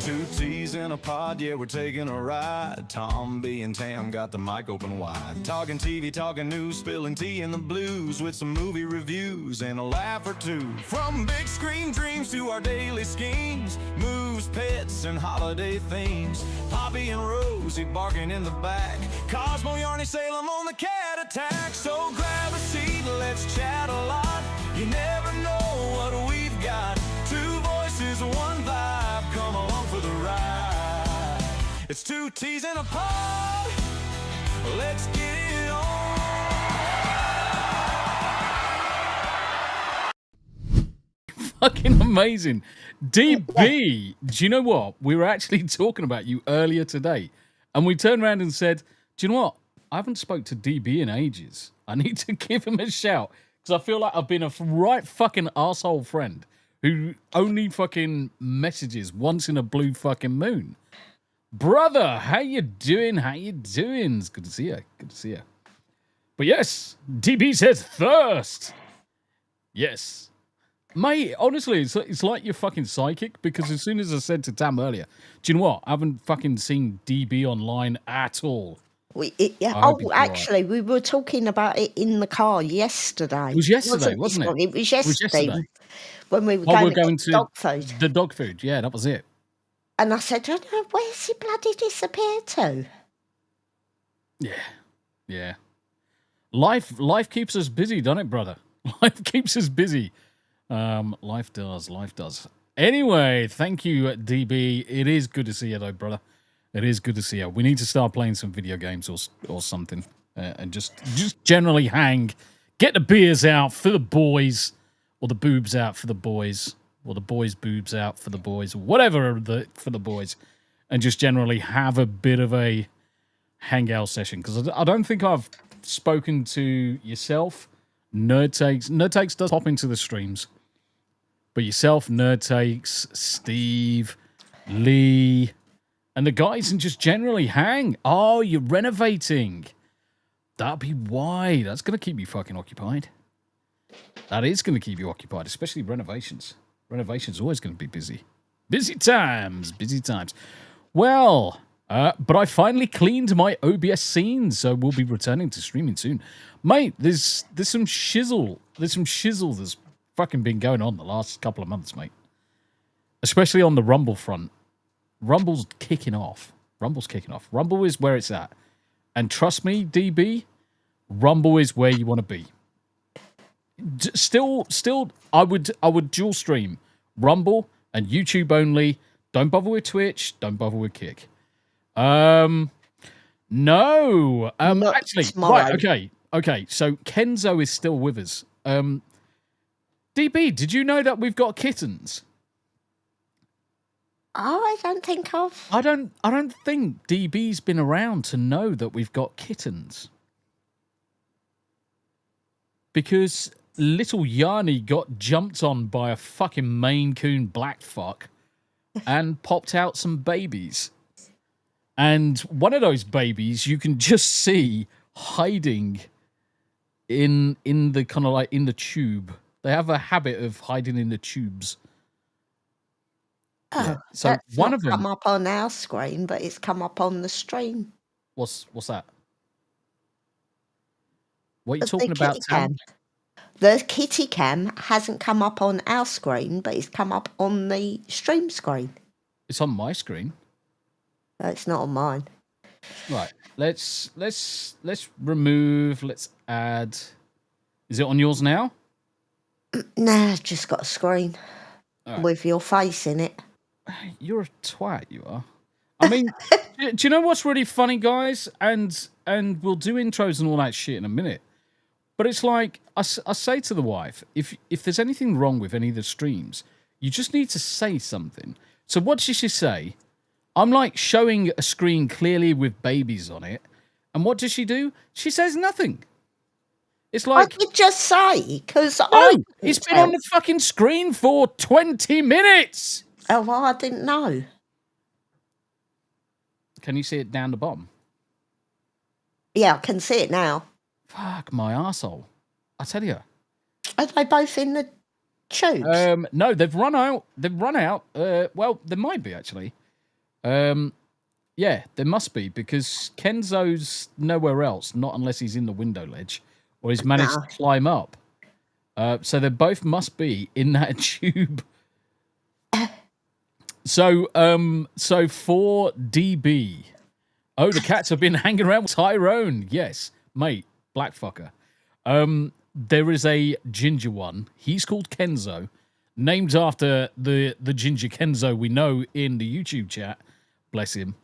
Two T's in a pod, yeah, we're taking a ride. Tombi and Tam got the mic open wide. Talking TV, talking news, spilling tea in the blues with some movie reviews and a laugh or two. From big screen dreams to our daily schemes, moves, pets, and holiday themes. Poppy and Rosie barking in the back. Cosmo, Yarny, Salem on the cat attack. So grab a seat, let's chat a lot. You never know what we've got. Two voices, one vibe. Come along for the ride. It's two T's in a pod. Let's get it on. Fucking amazing. DB, do you know what? We were actually talking about you earlier today. And we turned around and said, do you know what? I haven't spoke to DB in ages. I need to give him a shout. Because I feel like I've been a right fucking arsehole friend who only fucking messages once in a blue fucking moon. Brother, how you doing? How you doing? It's good to see you. Good to see you. But yes, DB says thirst. Yes. Mate, honestly, it's like you're fucking psychic, because as soon as I said to Tam earlier, do you know what? I haven't fucking seen DB online at all. Actually, we were talking about it in the car yesterday. It was yesterday, wasn't it? It was yesterday. When we were going to dog food. The dog food, yeah, that was it. And I said, where's he bloody disappeared to? Yeah. Life keeps us busy, doesn't it, brother? Life keeps us busy. Life does. Anyway, thank you, DB. It is good to see you, though, brother. It is good to see you. We need to start playing some video games or something, and just generally hang. Get the beers out for the boys, or the boobs out for the boys, or the boys' boobs out for the boys, or whatever for the boys, and just generally have a bit of a hangout session. Because I don't think I've spoken to yourself, Nerd Takes does hop into the streams, but yourself, Nerd Takes, Steve, Lee, and the guys, and just generally hang. Oh, you're renovating. That'll be why. That's going to keep you fucking occupied. That is going to keep you occupied, especially renovations. Renovations always going to be busy. Busy times. Well, but I finally cleaned my OBS scenes, so we'll be returning to streaming soon. Mate, there's some shizzle. There's some shizzle that's fucking been going on the last couple of months, mate. Especially on the Rumble front. Rumble's kicking off. Rumble is where it's at. And trust me, DB, Rumble is where you want to be. Still, I would dual stream Rumble and YouTube only. Don't bother with Twitch. Don't bother with Kick. No. Actually, right. Okay. So Kenzo is still with us. DB, did you know that we've got kittens? Oh, I don't think I've. I don't think DB's been around to know that we've got kittens. Because little Yarny got jumped on by a fucking Maine Coon black fuck and popped out some babies. And one of those babies you can just see hiding in the kind of like in the tube. They have a habit of hiding in the tubes. Oh, yeah. So one of them come up on our screen, but it's come up on the stream. What's that? What are you talking about, Tam? The kitty cam hasn't come up on our screen, but it's come up on the stream screen. It's on my screen. It's not on mine. Right. Let's remove. Let's add. Is it on yours now? Nah, I've just got a screen with your face in it. You're a twat, you are. I mean, do you know what's really funny, guys? And we'll do intros and all that shit in a minute. But it's like, I say to the wife, if there's anything wrong with any of the streams, you just need to say something. So what does she say? I'm like showing a screen clearly with babies on it. And what does she do? She says nothing. It's like... I could just say, because it's been on the fucking screen for 20 minutes. Oh, well, I didn't know. Can you see it down the bottom? Yeah, I can see it now. Fuck my arsehole. I tell you. Are they both in the tubes? No, they've run out. Well, there might be, actually. Yeah, there must be, because Kenzo's nowhere else, not unless he's in the window ledge or he's managed Nah. to climb up. So they both must be in that tube. So for DB, the cats have been hanging around with Tyrone. Yes, mate, black fucker. There is a ginger one. He's called Kenzo, named after the ginger Kenzo we know in the YouTube chat. Bless him.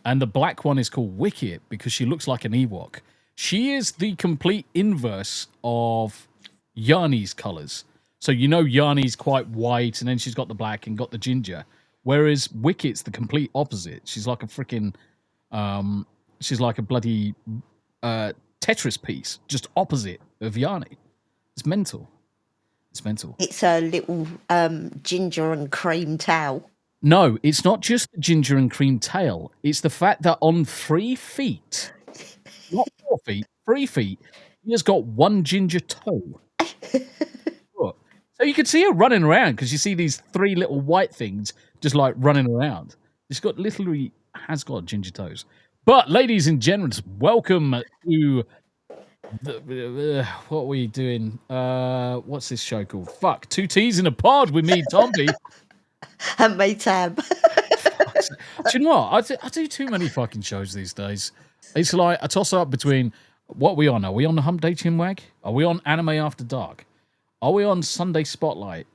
And the black one is called Wicket because she looks like an Ewok. She is the complete inverse of Yarny's colours. So you know Yarny's quite white, and then she's got the black and got the ginger. Whereas Wicket's the complete opposite. She's like a freaking, she's like a bloody Tetris piece, just opposite of Yarny. It's mental. It's mental. It's a little ginger and cream towel. No, it's not just the ginger and cream tail. It's the fact that on 3 feet, not 4 feet, 3 feet, he has got one ginger toe. Look. So you can see her running around because you see these 3 little white things just like running around. She's got literally has got ginger toes. But ladies and gentlemen, welcome to what are we doing? What's this show called? Fuck, 2 T's in a pod with me, Tombi. And me, Tam. Do you know what? I do too many fucking shows these days. It's like a toss up between what are we on? Are we on the Hump Day Chinwag? Are we on Anime After Dark? Are we on Sunday Spotlight?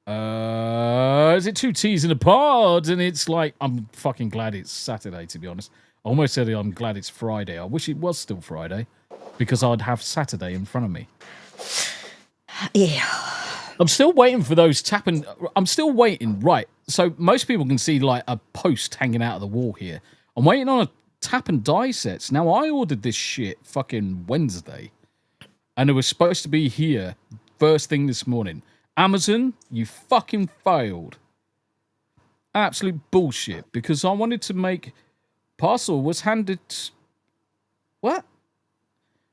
Is it 2 T's in a pod? And it's like, I'm fucking glad it's Saturday, to be honest. I almost said I'm glad it's Friday. I wish it was still Friday because I'd have Saturday in front of me. Yeah. I'm still waiting for those tapping. I'm still waiting. Right. So most people can see like a post hanging out of the wall here. I'm waiting on a tap and die sets. Now I ordered this shit fucking Wednesday and it was supposed to be here first thing this morning. Amazon, you fucking failed. Absolute bullshit, because I wanted to make parcel was handed. What?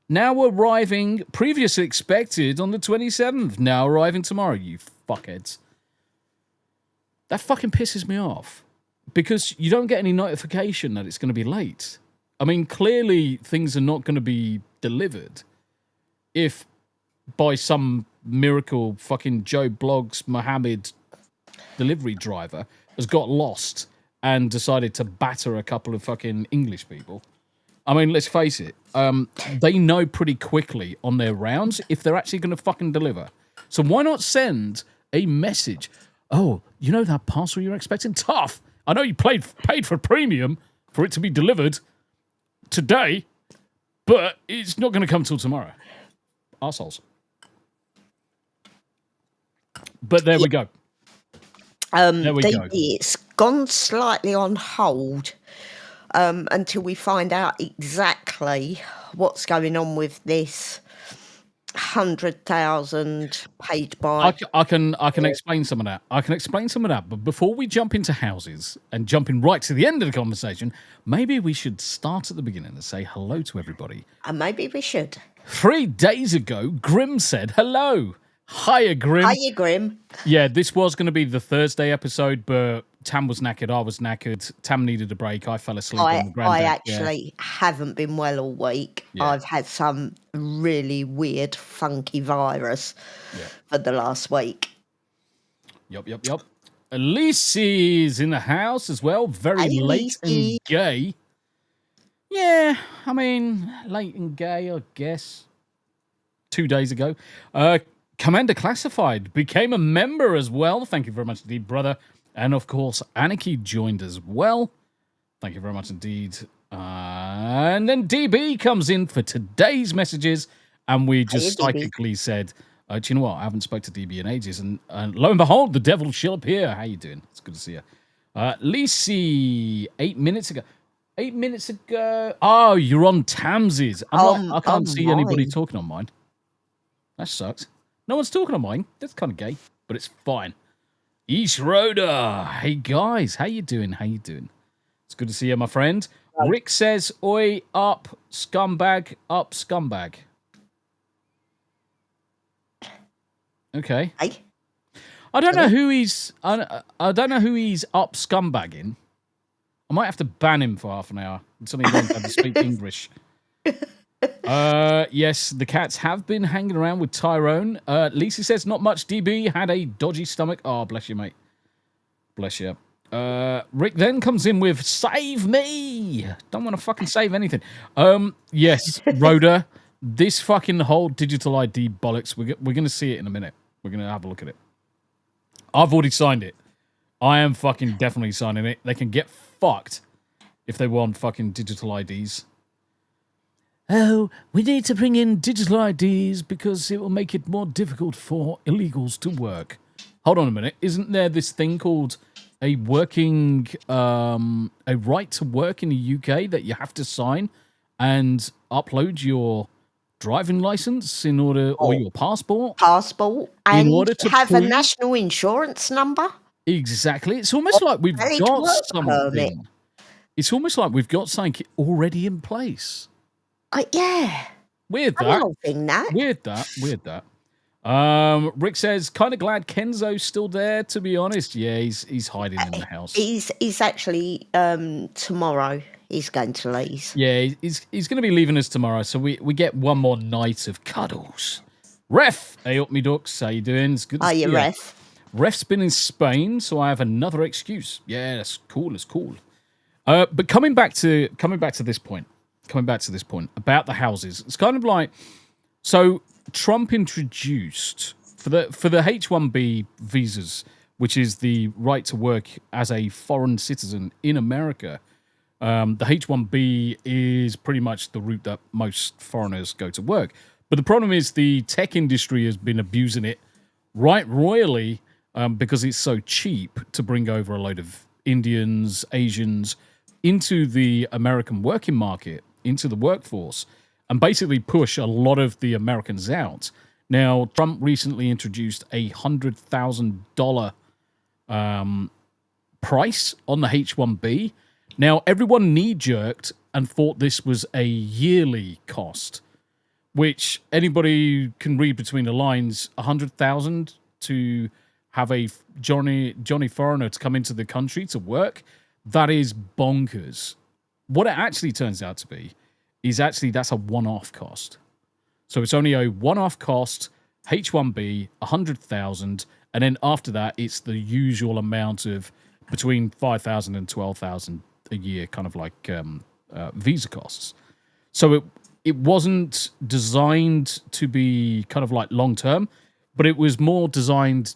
Now arriving, previously expected on the 27th. Now arriving tomorrow, you fuckheads. That fucking pisses me off. Because you don't get any notification that it's going to be late. I mean, clearly things are not going to be delivered if by some miracle fucking Joe Blogs Mohammed delivery driver has got lost and decided to batter a couple of fucking English people. I mean, let's face it, they know pretty quickly on their rounds if they're actually going to fucking deliver. So why not send a message? Oh, you know that parcel you're expecting? Tough. I know you paid for premium for it to be delivered today, but it's not going to come till tomorrow. Arseholes. But there we go. There we go. It's gone slightly on hold until we find out exactly what's going on with this 100,000 paid by. I can explain some of that. I can explain some of that. But before we jump into houses and jumping right to the end of the conversation, maybe we should start at the beginning and say hello to everybody. And maybe we should. 3 days ago, Grim said hello. Hiya, Grim. Hiya, Grim. Yeah, this was going to be the Thursday episode, but Tam was knackered. I was knackered. Tam needed a break. I fell asleep on the granddad. I actually haven't been well all week. Yeah. I've had some really weird, funky virus for the last week. Yup. Elise is in the house as well. Very Hey, late Lisey. and gay. Yeah, I mean, late and gay, I guess. 2 days ago. Commander Classified became a member as well. Thank you very much indeed, brother. And of course, Anarchy joined as well. Thank you very much indeed. And then DB comes in for today's messages. And we just psychically said, do you know what? I haven't spoke to DB in ages. And lo and behold, the devil's still up here. How you doing? It's good to see you. Lisi, 8 minutes ago. 8 minutes ago. Oh, you're on Tams's. I can't see anybody talking on mine. That sucks. No one's talking on mine. That's kind of gay, but it's fine. East Rhoda. Hey, guys. How you doing? It's good to see you, my friend. Right. Rick says, oi, up, scumbag, up, scumbag. Okay. Hey. I don't know who he's up scumbagging. I might have to ban him for half an hour until he learns how to speak English. Yes, the cats have been hanging around with Tyrone. Lisa says, not much. DB had a dodgy stomach. Oh, bless you, mate. Bless you. Rick then comes in with, save me. Don't want to fucking save anything. Yes, Rhoda, this fucking whole digital ID bollocks, we're going to see it in a minute. We're going to have a look at it. I've already signed it. I am fucking definitely signing it. They can get fucked if they want fucking digital IDs. Oh, we need to bring in digital IDs because it will make it more difficult for illegals to work. Hold on a minute. Isn't there this thing called a working, a right to work in the UK that you have to sign and upload your driving license in order, or your passport? And in order to have prove... a national insurance number? Exactly. It's almost like we've got something. Permit. It's almost like we've got something already in place. Yeah. Weird that. Weird that. Rick says, kind of glad Kenzo's still there, to be honest. Yeah, he's hiding in the house. He's actually, tomorrow he's going to leave. Yeah, he's going to be leaving us tomorrow, so we get one more night of cuddles. Ref, hey up me ducks, how you doing? It's good to see you. Ref? Ref's been in Spain, so I have another excuse. Yeah, that's cool, but coming back to this point about the houses, it's kind of like, so Trump introduced for the H-1B visas, which is the right to work as a foreign citizen in America. The H-1B is pretty much the route that most foreigners go to work. But the problem is the tech industry has been abusing it right royally because it's so cheap to bring over a load of Indians, Asians into the American working market, into the workforce, and basically push a lot of the Americans out. Now, Trump recently introduced a $100,000 price on the H-1B. Now, everyone knee-jerked and thought this was a yearly cost, which anybody can read between the lines. $100,000 to have a Johnny foreigner to come into the country to work, that is bonkers. What it actually turns out to be is actually that's a one-off cost. So it's only a one-off cost, H-1B, $100,000, and then after that, it's the usual amount of between $5,000 and $12,000 a year, kind of like visa costs. So it wasn't designed to be kind of like long-term, but it was more designed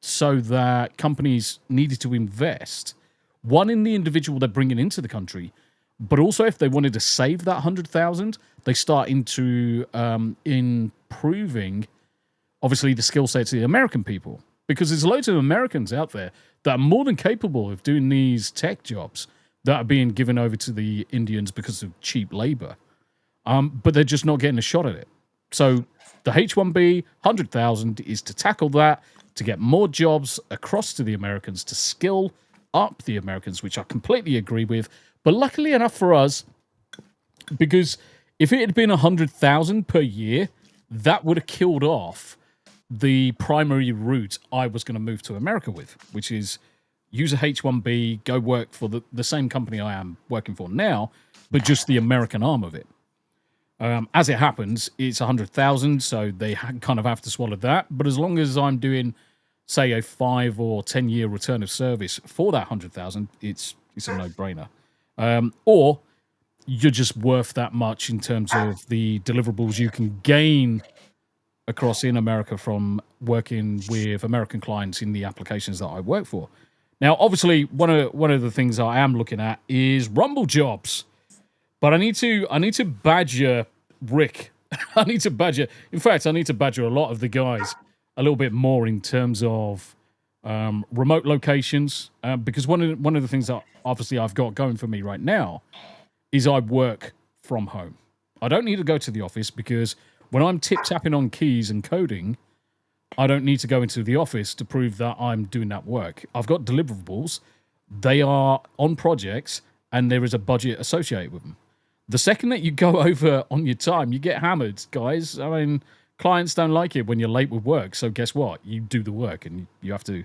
so that companies needed to invest, one, in the individual they're bringing into the country, but also if they wanted to save that $100,000, they start into improving, obviously, the skill sets of the American people. Because there's loads of Americans out there that are more than capable of doing these tech jobs that are being given over to the Indians because of cheap labor. But they're just not getting a shot at it. So the H-1B, $100,000 is to tackle that, to get more jobs across to the Americans, to skill up the Americans, which I completely agree with. But luckily enough for us, because if it had been $100,000 per year, that would have killed off the primary route I was going to move to America with, which is use a H-1B, go work for the same company I am working for now, but just the American arm of it. As it happens, it's $100,000, so they kind of have to swallow that. But as long as I'm doing, say, a 5 or 10 year return of service for that $100,000, it's a no-brainer. Or you're just worth that much in terms of the deliverables you can gain across in America from working with American clients in the applications that I work for. Now, obviously, one of the things I am looking at is Rumble jobs. But I need to badger Rick. I need to badger a lot of the guys a little bit more in terms of remote locations. Because one of the things that obviously I've got going for me right now is I work from home. I don't need to go to the office because when I'm tip-tapping on keys and coding, I don't need to go into the office to prove that I'm doing that work. I've got deliverables. They are on projects, and there is a budget associated with them. The second that you go over on your time, you get hammered, guys. I mean, clients don't like it when you're late with work. So guess what? You do the work, and you have to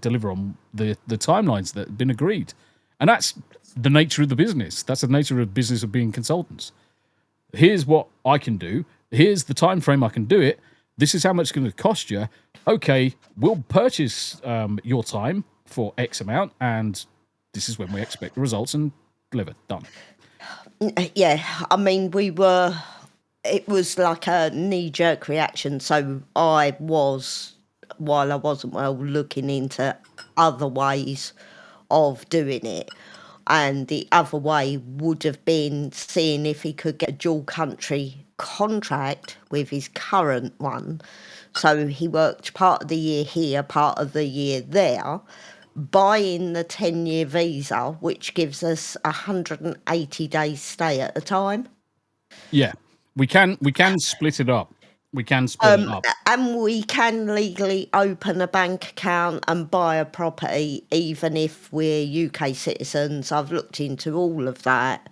deliver on the timelines that have been agreed. And that's the nature of the business. That's the nature of the business of being consultants. Here's what I can do. Here's the time frame I can do it. This is how much it's going to cost you. Okay, we'll purchase your time for X amount, and this is when we expect the results and deliver. Done. Yeah, I mean, it was like a knee-jerk reaction. So I was, while I wasn't well, looking into other ways of doing it. And the other way would have been seeing if he could get a dual country contract with his current one. So he worked part of the year here, part of the year there, buying the 10-year visa, which gives us 180 days stay at a time. Yeah, we can split it up. We can split it up. And we can legally open a bank account and buy a property, even if we're UK citizens. I've looked into all of that.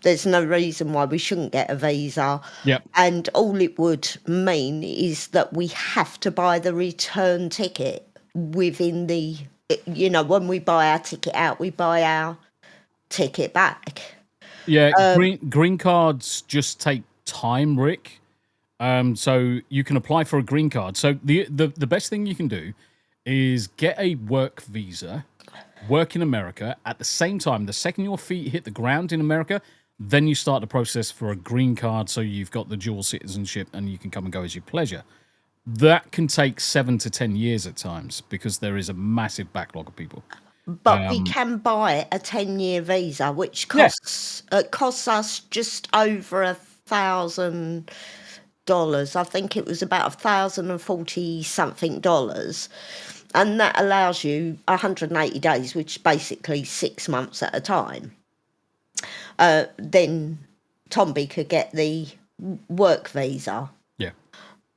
There's no reason why we shouldn't get a visa. Yep. And all it would mean is that we have to buy the return ticket within the, when we buy our ticket out, we buy our ticket back. Yeah, green cards just take time, Rick. So you can apply for a green card. So the best thing you can do is get a work visa, work in America. At the same time, the second your feet hit the ground in America, then you start the process for a green card. So you've got the dual citizenship and you can come and go as you pleasure. That can take 7 to 10 years at times because there is a massive backlog of people. But we can buy a 10-year visa, which costs us just over $1,000. I think it was about $1,040 something, and that allows you 180 days, which is basically 6 months at a time. Then Tombi could get the work visa. Yeah.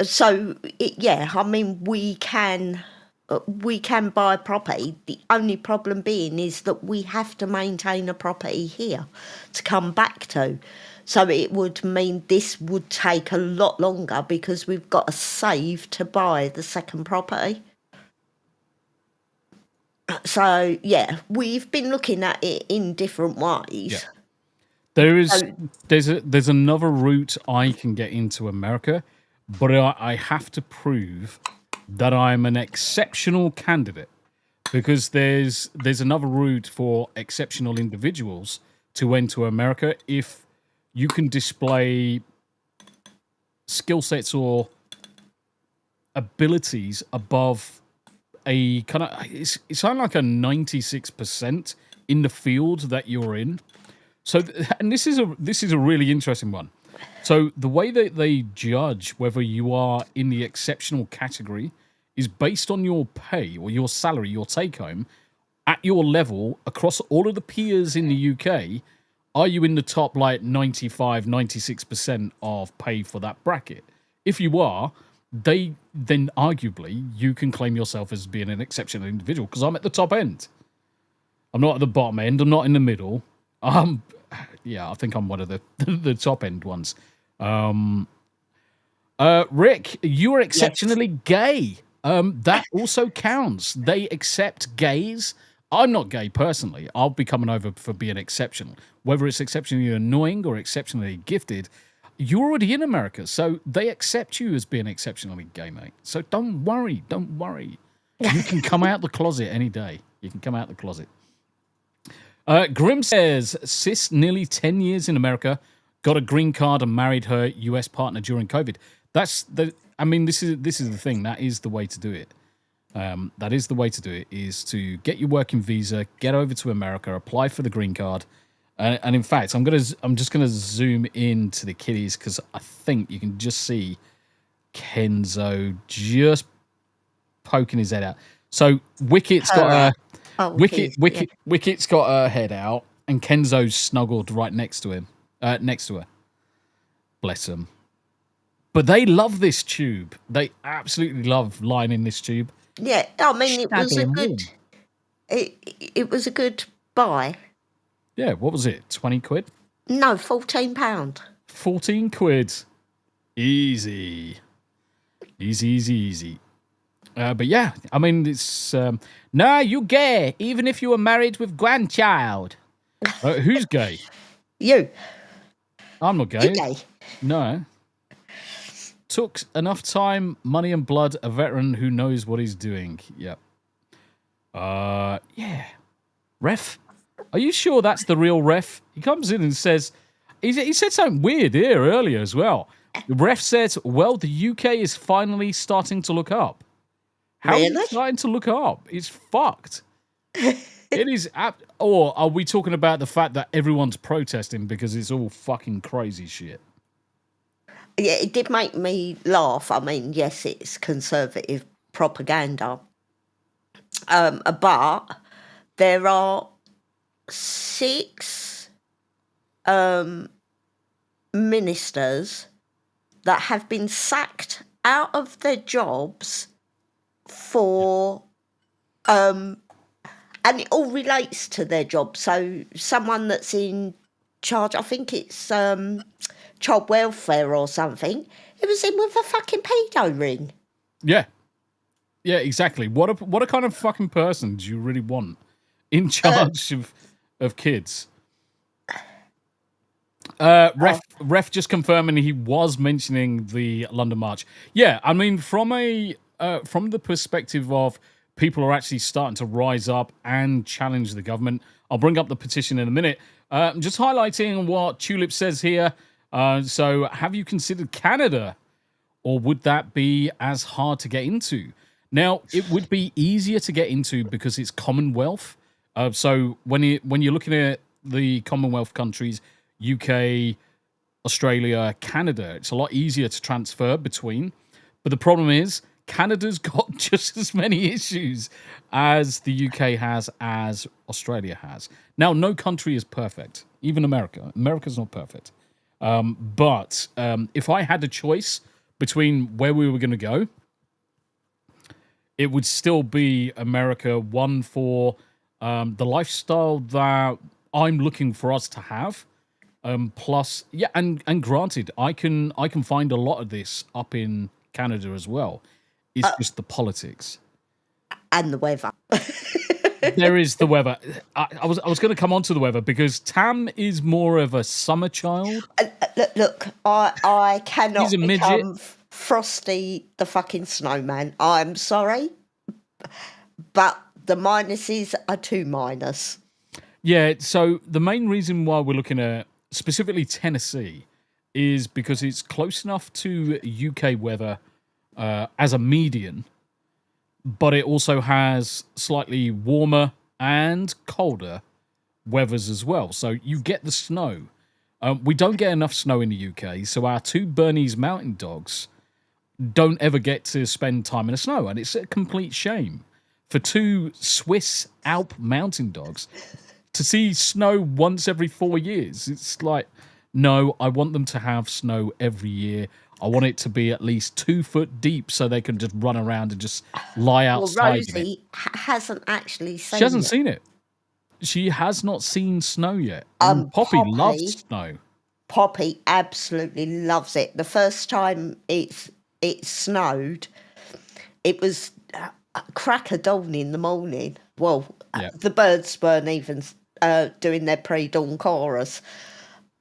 So I mean, we can buy property. The only problem being is that we have to maintain a property here to come back to. So it would mean this would take a lot longer because we've got to save to buy the second property. So, we've been looking at it in different ways. Yeah. There's another route I can get into America, but I have to prove that I'm an exceptional candidate because there's another route for exceptional individuals to enter America if you can display skill sets or abilities above a kind of it's kind of like a 96% in the field that you're in. So, and this is a really interesting one. So the way that they judge whether you are in the exceptional category is based on your pay or your salary, your take home at your level across all of the peers in the UK. Are you in the top 95, 96% of pay for that bracket? If you are, then arguably you can claim yourself as being an exceptional individual because I'm at the top end. I'm not at the bottom end. I'm not in the middle. I think I'm one of the top end ones. Rick, you are exceptionally gay. That also counts. They accept gays. I'm not gay personally. I'll be coming over for being exceptional. Whether it's exceptionally annoying or exceptionally gifted, you're already in America, so they accept you as being exceptionally gay, mate. So don't worry. You can come out the closet any day. You can come out the closet. Grim says, sis, nearly 10 years in America, got a green card and married her US partner during COVID. This is the thing. That is the way to do it. That is the way to do it, is to get your working visa, get over to America, apply for the green card. And in fact, I'm just gonna zoom into the kiddies because I think you can just see Kenzo just poking his head out. So Wicket's got Wicket's got her head out, and Kenzo's snuggled right next to him, next to her. Bless them. But they love this tube. They absolutely love lying in this tube. Yeah, I mean, it was a good buy. Yeah, what was it? 20 quid? No, £14. 14 quid. Easy. But yeah, I mean, it's no, you gay, even if you were married with grandchild. Who's gay? You. I'm not gay. You gay. No. Took enough time, money, and blood. A veteran who knows what he's doing. Yep. Yeah. Ref, are you sure that's the real ref? He comes in and says, he said something weird here earlier as well. The ref said, well, the UK is finally starting to look up. How is it starting to look up? It's fucked. It is. Or are we talking about the fact that everyone's protesting because it's all fucking crazy shit? Yeah, it did make me laugh. I mean, yes, it's conservative propaganda. But there are 6 ministers that have been sacked out of their jobs for and it all relates to their job. So someone that's in charge, I think it's child welfare or something, it was in with a fucking pedo ring. Yeah. Yeah, exactly. What a kind of fucking person do you really want in charge of kids? Ref just confirming he was mentioning the London March. Yeah, I mean, from the perspective of people are actually starting to rise up and challenge the government. I'll bring up the petition in a minute. Just highlighting what Tulip says here. So, have you considered Canada, or would that be as hard to get into? Now, it would be easier to get into because it's Commonwealth. So, when you're looking at the Commonwealth countries, UK, Australia, Canada, it's a lot easier to transfer between. But the problem is, Canada's got just as many issues as the UK has, as Australia has. Now, no country is perfect. Even America. America's not perfect. But if I had a choice between where we were going to go, it would still be America. One, for the lifestyle that I'm looking for us to have. Plus, yeah, and granted, I can find a lot of this up in Canada as well. It's just the politics and the weather. There is the weather. I was going to come on to the weather because Tam is more of a summer child. Look, I cannot He's a become midget. Frosty the fucking snowman. I'm sorry, but the minuses are 2 minus. Yeah, so the main reason why we're looking at specifically Tennessee is because it's close enough to UK weather as a median, but it also has slightly warmer and colder weathers as well. So you get the snow. We don't get enough snow in the UK, so our 2 Bernese mountain dogs don't ever get to spend time in the snow, and it's a complete shame. For 2 Swiss Alp mountain dogs to see snow once every 4 years, it's like, no, I want them to have snow every year. I want it to be at least 2 foot deep so they can just run around and just lie outside. Well, Rosie hasn't actually seen it. She hasn't seen it. She has not seen snow yet. And Poppy loves snow. Poppy absolutely loves it. The first time it snowed, it was crack of dawn in the morning. Well, the birds weren't even doing their pre-dawn chorus.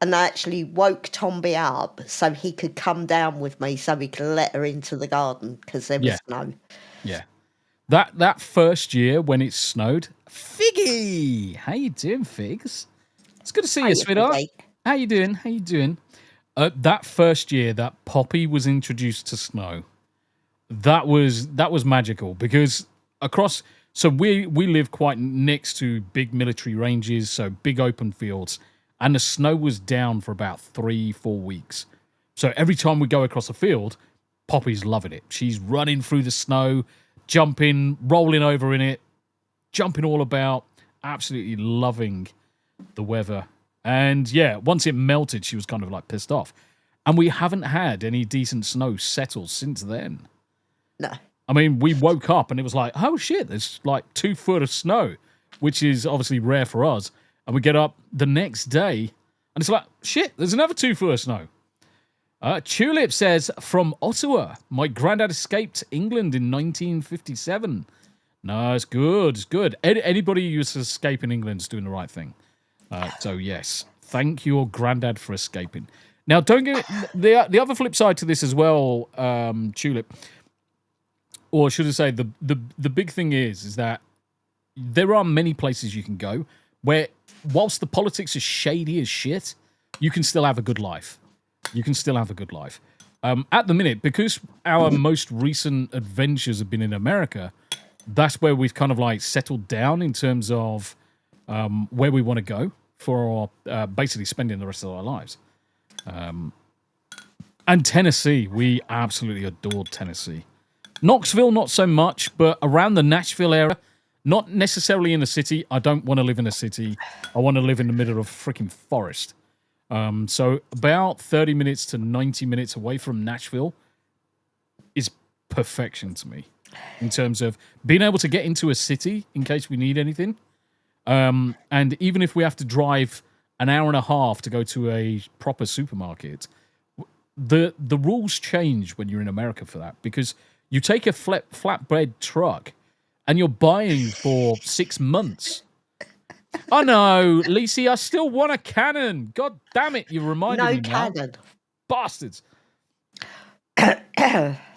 And I actually woke Tombi up so he could come down with me so we could let her into the garden because there was snow. Yeah. That first year when it snowed, Figgy! How you doing, Figs? It's good to see you, sweetheart. Figgy. How you doing? That first year that Poppy was introduced to snow, that was magical because so we live quite next to big military ranges, so big open fields. And the snow was down for about 3-4 weeks. So every time we go across a field, Poppy's loving it. She's running through the snow, jumping, rolling over in it, jumping all about, absolutely loving the weather. And yeah, once it melted, she was kind of like pissed off. And we haven't had any decent snow settle since then. No. I mean, we woke up and it was like, oh shit, there's like 2 foot of snow, which is obviously rare for us. And we get up the next day, and it's like, shit, there's another 2 foot of snow. Tulip says, from Ottawa, my granddad escaped England in 1957. No, it's good. It's good. Anybody who's escaping England's doing the right thing. So, yes, thank your granddad for escaping. Now, don't get the other flip side to this as well, Tulip. Or should I say, the big thing is that there are many places you can go where, whilst the politics is shady as shit, you can still have a good life. You can still have a good life. At the minute, because our most recent adventures have been in America, that's where we've kind of like settled down in terms of where we want to go for basically spending the rest of our lives. And Tennessee, we absolutely adored Tennessee. Knoxville, not so much, but around the Nashville area, not necessarily in the city. I don't want to live in a city. I want to live in the middle of a freaking forest. So about 30 minutes to 90 minutes away from Nashville is perfection to me in terms of being able to get into a city in case we need anything. And even if we have to drive an hour and a half to go to a proper supermarket, the rules change when you're in America for that, because you take a flatbed truck and you're buying for 6 months. Oh no, Lacey, I still want a cannon. God damn it, you reminded me now. No cannon. Bastards.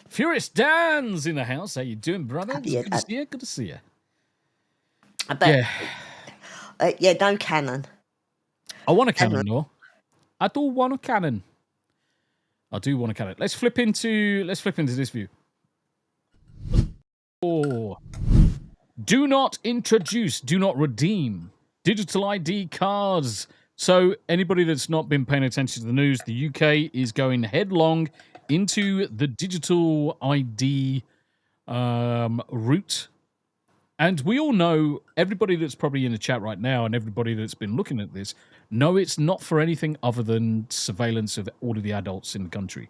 Furious Dan's in the house. How you doing, brother? Good to see you. Good to see you. I bet. Yeah, no cannon. I want a cannon, though. I do want a cannon. I do want a cannon. Let's flip into this view. Oh. Do not introduce, do not redeem digital ID cards. So anybody that's not been paying attention to the news, the UK is going headlong into the digital ID route. And we all know, everybody that's probably in the chat right now and everybody that's been looking at this, know it's not for anything other than surveillance of all of the adults in the country.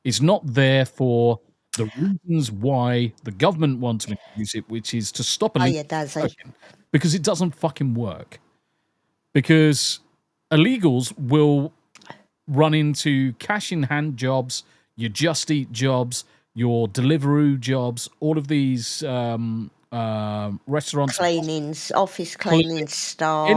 It's not there for the reasons why the government wants to introduce it, which is to stop illegal because it doesn't fucking work. Because illegals will run into cash-in-hand jobs, your Just Eat jobs, your Deliveroo jobs, all of these restaurants, cleanings, office cleaning staff,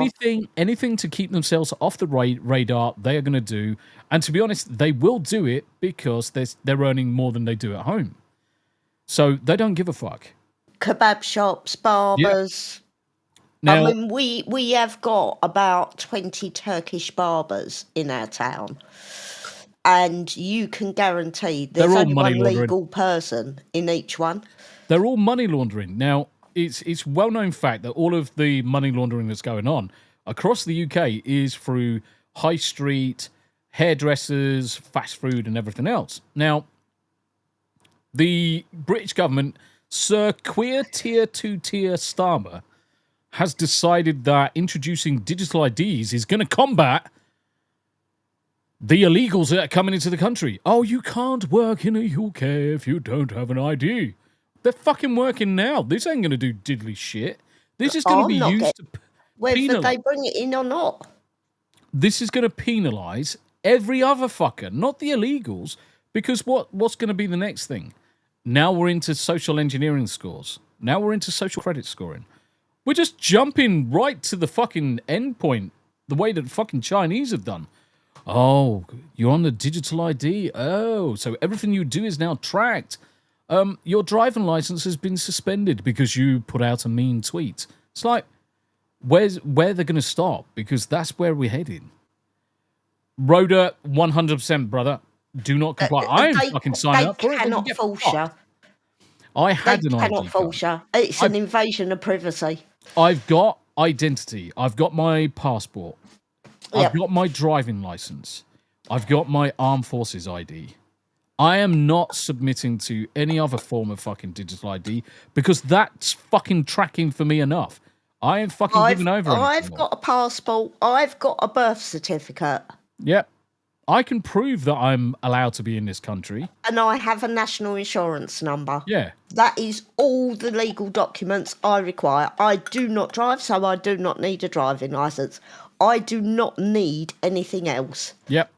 anything to keep themselves off the radar, they are going to do. And to be honest, they will do it because they're earning more than they do at home, so they don't give a fuck. Kebab shops, barbers. Now, I mean, we have got about 20 Turkish barbers in our town, and you can guarantee there's only one legal person in each one. They're all money laundering. Now, it's well-known fact that all of the money laundering that's going on across the UK is through high street, hairdressers, fast food, and everything else. Now, the British government, Sir Queer Tier 2 Tier Starmer, has decided that introducing digital IDs is going to combat the illegals that are coming into the country. Oh, you can't work in the UK if you don't have an ID. They're fucking working now. This ain't going to do diddly shit. This is going to be used to whether they bring it in or not. This is going to penalise every other fucker, not the illegals, because what's going to be the next thing? Now we're into social engineering scores. Now we're into social credit scoring. We're just jumping right to the fucking end point, the way that fucking Chinese have done. Oh, you're on the digital ID. Oh, so everything you do is now tracked. Your driving license has been suspended because you put out a mean tweet. It's like, where they're going to stop? Because that's where we're heading. Rhoda, 100%, brother. Do not comply. I ain't fucking signing up for it. They cannot force you. I had an ID. They cannot force you. It's an invasion of privacy. I've got identity. I've got my passport. Yep. I've got my driving license. I've got my armed forces ID. I am not submitting to any other form of fucking digital ID because that's fucking tracking for me enough. I ain't fucking giving over. I've got a passport. I've got a birth certificate. Yep. I can prove that I'm allowed to be in this country. And I have a national insurance number. Yeah. That is all the legal documents I require. I do not drive, so I do not need a driving licence. I do not need anything else. Yep.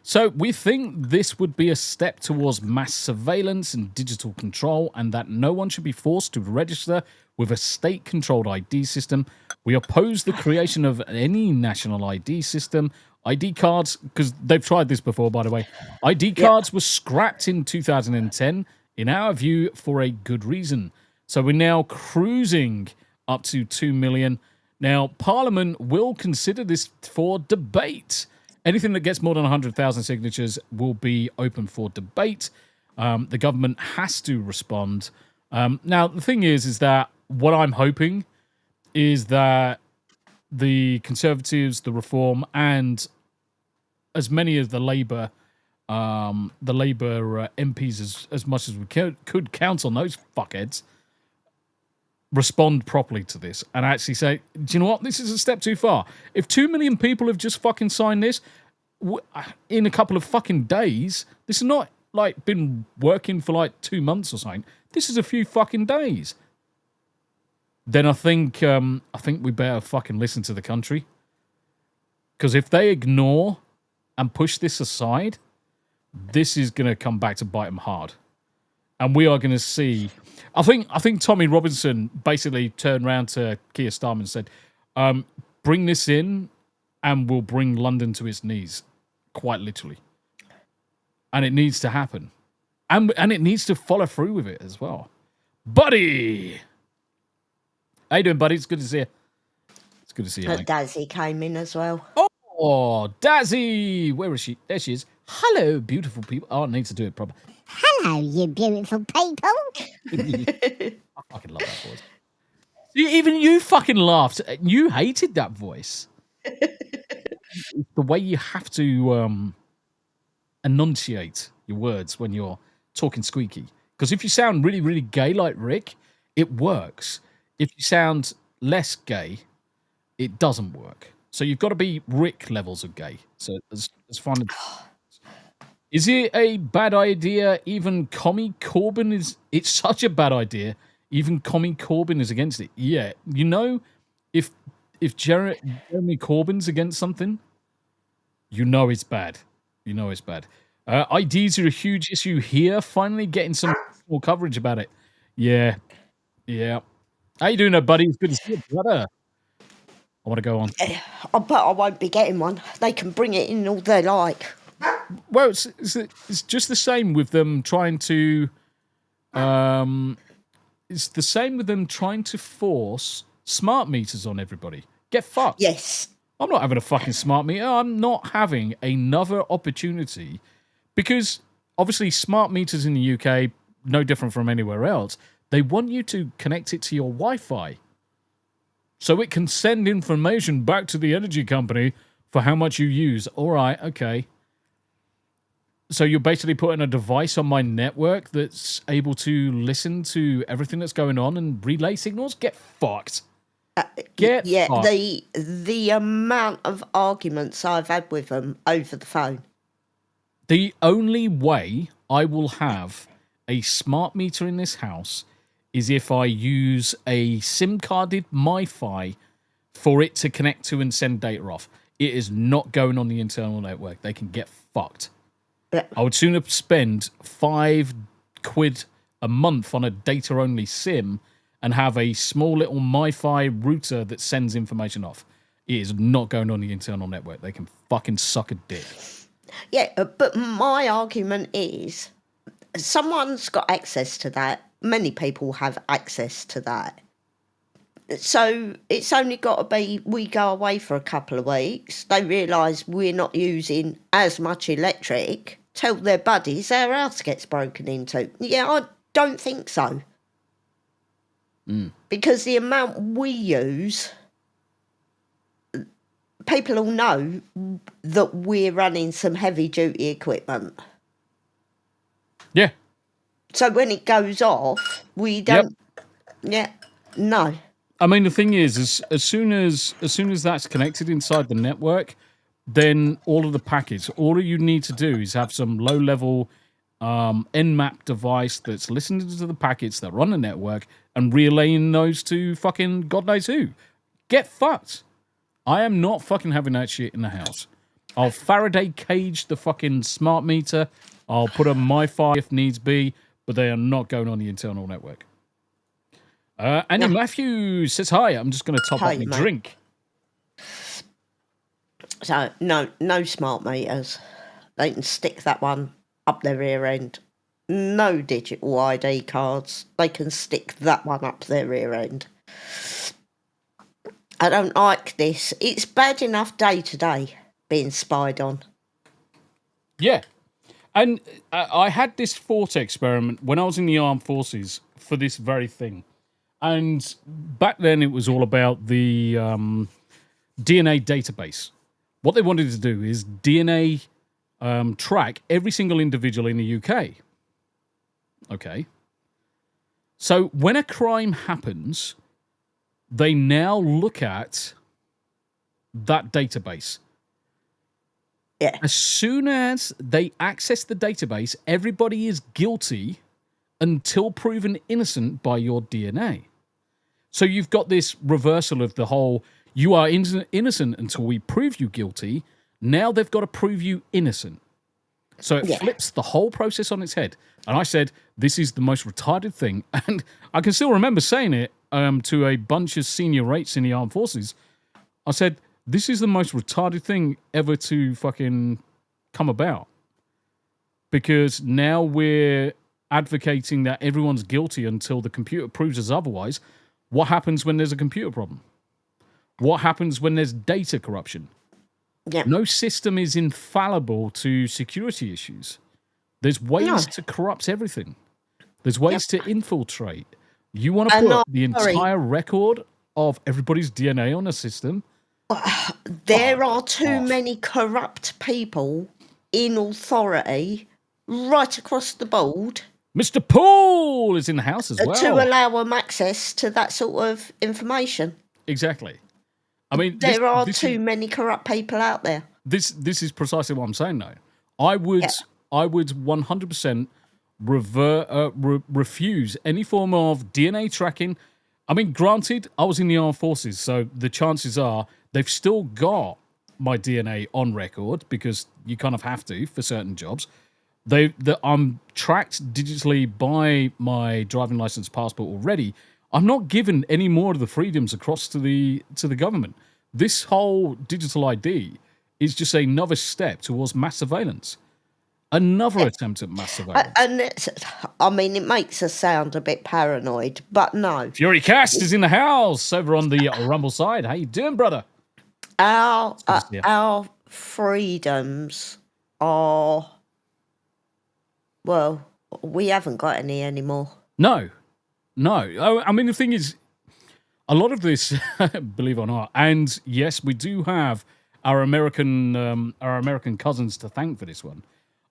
So we think this would be a step towards mass surveillance and digital control, and that no one should be forced to register with a state-controlled ID system. We oppose the creation of any national ID system. ID cards, because they've tried this before, by the way. ID cards were scrapped in 2010, in our view, for a good reason. So we're now cruising up to 2 million. Now, Parliament will consider this for debate. Anything that gets more than 100,000 signatures will be open for debate. The government has to respond. Now, the thing is that what I'm hoping is that the Conservatives, the Reform, and as many as the Labour MPs as much as we could count on those fuckheads, respond properly to this and actually say, do you know what? This is a step too far. If 2 million people have just fucking signed this in a couple of fucking days, this has not like been working for like 2 months or something. This is a few fucking days. Then I think we better fucking listen to the country. Because if they ignore and push this aside, this is going to come back to bite them hard. And we are going to see... I think Tommy Robinson basically turned around to Keir Starmer and said, bring this in and we'll bring London to its knees. Quite literally. And it needs to happen. And it needs to follow through with it as well. Buddy! How you doing, buddy? It's good to see you. It's good to see you. Dazzy came in as well. Oh, Dazzy! Where is she? There she is. Hello, beautiful people. Oh, I need to do it proper. Hello, you beautiful people. I fucking love that voice. Even you fucking laughed. You hated that voice. The way you have to enunciate your words when you're talking squeaky. Because if you sound really, really gay like Rick, it works. If you sound less gay, it doesn't work. So you've got to be Rick levels of gay. So as fun as... Is it a bad idea? Even Commie Corbyn is... It's such a bad idea. Even Commie Corbyn is against it. Yeah. You know, if Jeremy Corbyn's against something, you know it's bad. You know it's bad. IDs are a huge issue here. Finally getting some more coverage about it. Yeah. Yeah. How you doing there, buddy? It's good to see you, brother. I want to go on. But I won't be getting one. They can bring it in all they like. Well, it's just the same with them trying to... it's the same with them trying to force smart meters on everybody. Get fucked. Yes. I'm not having a fucking smart meter. I'm not having another opportunity because obviously smart meters in the UK, no different from anywhere else, they want you to connect it to your Wi-Fi so it can send information back to the energy company for how much you use. All right, okay. So you're basically putting a device on my network that's able to listen to everything that's going on and relay signals? Get fucked. Get fucked. The amount of arguments I've had with them over the phone. The only way I will have a smart meter in this house is if I use a SIM-carded MiFi for it to connect to and send data off. It is not going on the internal network. They can get fucked. I would sooner spend £5 a month on a data-only SIM and have a small little MiFi router that sends information off. It is not going on the internal network. They can fucking suck a dick. Yeah, but my argument is someone's got access to that. Many people have access to that. So it's only got to be we go away for a couple of weeks. They realise we're not using as much electric. Tell their buddies our house gets broken into. Yeah, I don't think so. Because the amount we use, people will know that we're running some heavy-duty equipment. Yeah. So when it goes off, we don't... Yep. Yeah, no. I mean, the thing is as soon as that's connected inside the network, then all of the packets, all you need to do is have some low-level Nmap device that's listening to the packets that run the network and relaying those to fucking God knows who. Get fucked. I am not fucking having that shit in the house. I'll Faraday cage the fucking smart meter. I'll put a MiFi if needs be, but they are not going on the internal network. Andy Matthews says hi. I'm just going to top up my drink. So no smart meters. They can stick that one up their rear end. No digital ID cards. They can stick that one up their rear end. I don't like this. It's bad enough day to day being spied on. Yeah. And I had this thought experiment when I was in the armed forces for this very thing. And back then it was all about the DNA database. What they wanted to do is DNA track every single individual in the UK. Okay. So when a crime happens, they now look at that database. Yeah. As soon as they access the database, everybody is guilty until proven innocent by your DNA. So you've got this reversal of the whole, you are innocent until we prove you guilty. Now they've got to prove you innocent. So it flips the whole process on its head. And I said, this is the most retarded thing. And I can still remember saying it to a bunch of senior rates in the armed forces. I said, this is the most retarded thing ever to fucking come about. Because now we're advocating that everyone's guilty until the computer proves us otherwise. What happens when there's a computer problem? What happens when there's data corruption? Yeah. No system is infallible to security issues. There's ways to corrupt everything. There's ways to infiltrate. You want to put the entire record of everybody's DNA on a system? There are too many corrupt people in authority right across the board. Mr. Paul is in the house as well. To allow them access to that sort of information. Exactly. I mean, there are too many corrupt people out there. This is precisely what I'm saying, though. I would 100% refuse any form of DNA tracking. I mean, granted, I was in the armed forces, so the chances are they've still got my DNA on record because you kind of have to for certain jobs. I'm tracked digitally by my driving license passport already. I'm not given any more of the freedoms across to the government. This whole digital ID is just another step towards mass surveillance. Another attempt at mass surveillance. And I mean, it makes us sound a bit paranoid, but no. Fury Cast is in the house over on the Rumble side. How you doing, brother? Our freedoms are, well, we haven't got any anymore. No. I mean, the thing is, a lot of this, believe it or not, and yes, we do have our American cousins to thank for this one.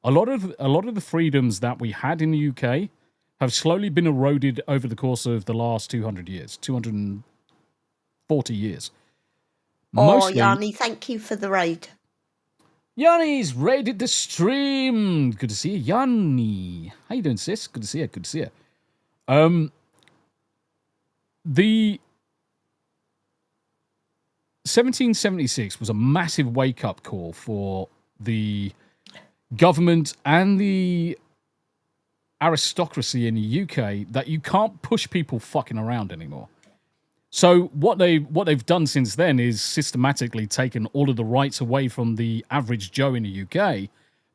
A lot of the freedoms that we had in the UK have slowly been eroded over the course of the last 200 years, 240 years. Mostly, Yanni, thank you for the raid. Yanni's raided the stream. Good to see you, Yanni. How you doing, sis? Good to see you. The 1776 was a massive wake-up call for the government and the aristocracy in the UK that you can't push people fucking around anymore. So what they've done since then is systematically taken all of the rights away from the average Joe in the UK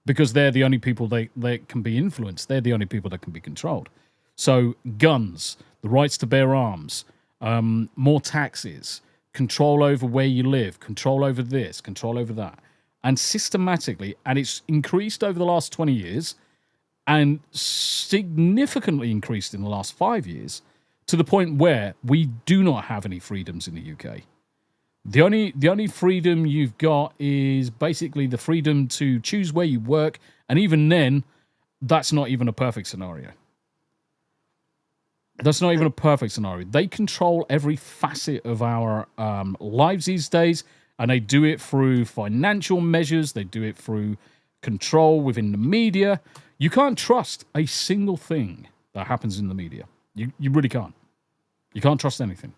because they're the only people they can be influenced. They're the only people that can be controlled. So guns, the rights to bear arms, more taxes, control over where you live, control over this, control over that. And systematically, and it's increased over the last 20 years and significantly increased in the last 5 years to the point where we do not have any freedoms in the UK. The only freedom you've got is basically the freedom to choose where you work, and even then, that's not even a perfect scenario. That's not even a perfect scenario. They control every facet of our lives these days, and they do it through financial measures. They do it through control within the media. You can't trust a single thing that happens in the media. You really can't. You can't trust anything.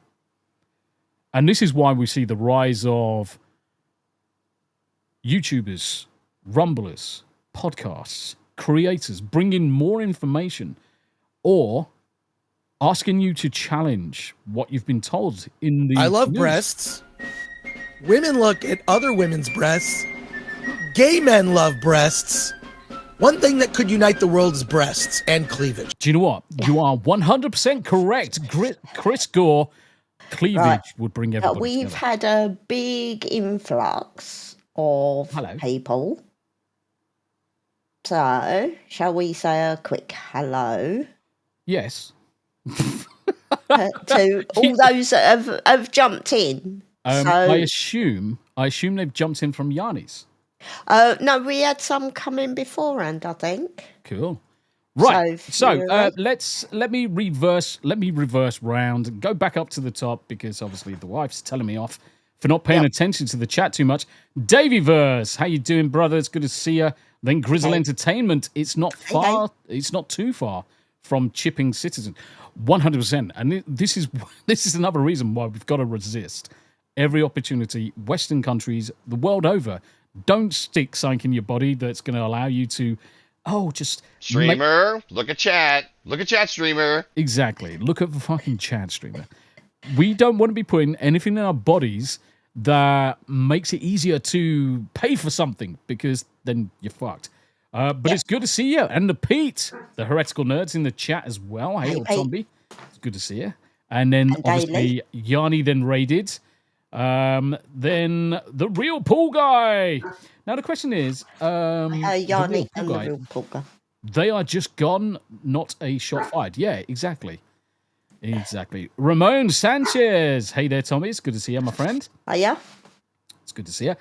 And this is why we see the rise of YouTubers, rumblers, podcasts, creators, bringing more information, or asking you to challenge what you've been told in the I love news. breasts. Women look at other women's breasts. Gay men love breasts. One thing that could unite the world is breasts and cleavage. Do you know what? You are 100% correct. Chris Gore, cleavage would bring everybody We've together. had a big influx of Hello. people. So, shall we say a quick hello Yes. to all those that have jumped in? I assume they've jumped in from Yanni's. No, we had some come in beforehand, I think. Cool. Right. So you're right. let me reverse round and go back up to the top because obviously the wife's telling me off for not paying attention to the chat too much. Davey Verse, how you doing, brother? It's good to see you. Then Grizzle Entertainment. It's not far. It's not too far from Chipping Citizen. 100%. And this is another reason why we've got to resist every opportunity. Western countries, the world over, don't stick something in your body that's going to allow you to, just Streamer, look at chat. Look at chat, streamer. Exactly. Look at the fucking chat, streamer. We don't want to be putting anything in our bodies that makes it easier to pay for something because then you're fucked. But it's good to see you. And the Pete, the Heretical Nerds in the chat as well. Hey, old Tombi. It's good to see you. And then obviously Yanni then raided. Then the real pool guy. Now the question is, Yanni and the real pool guy. They are just gone, not a shot fired. Yeah, exactly. Exactly. Ramon Sanchez. Hey there, Tommy. It's good to see you, my friend. Hiya. It's good to see you.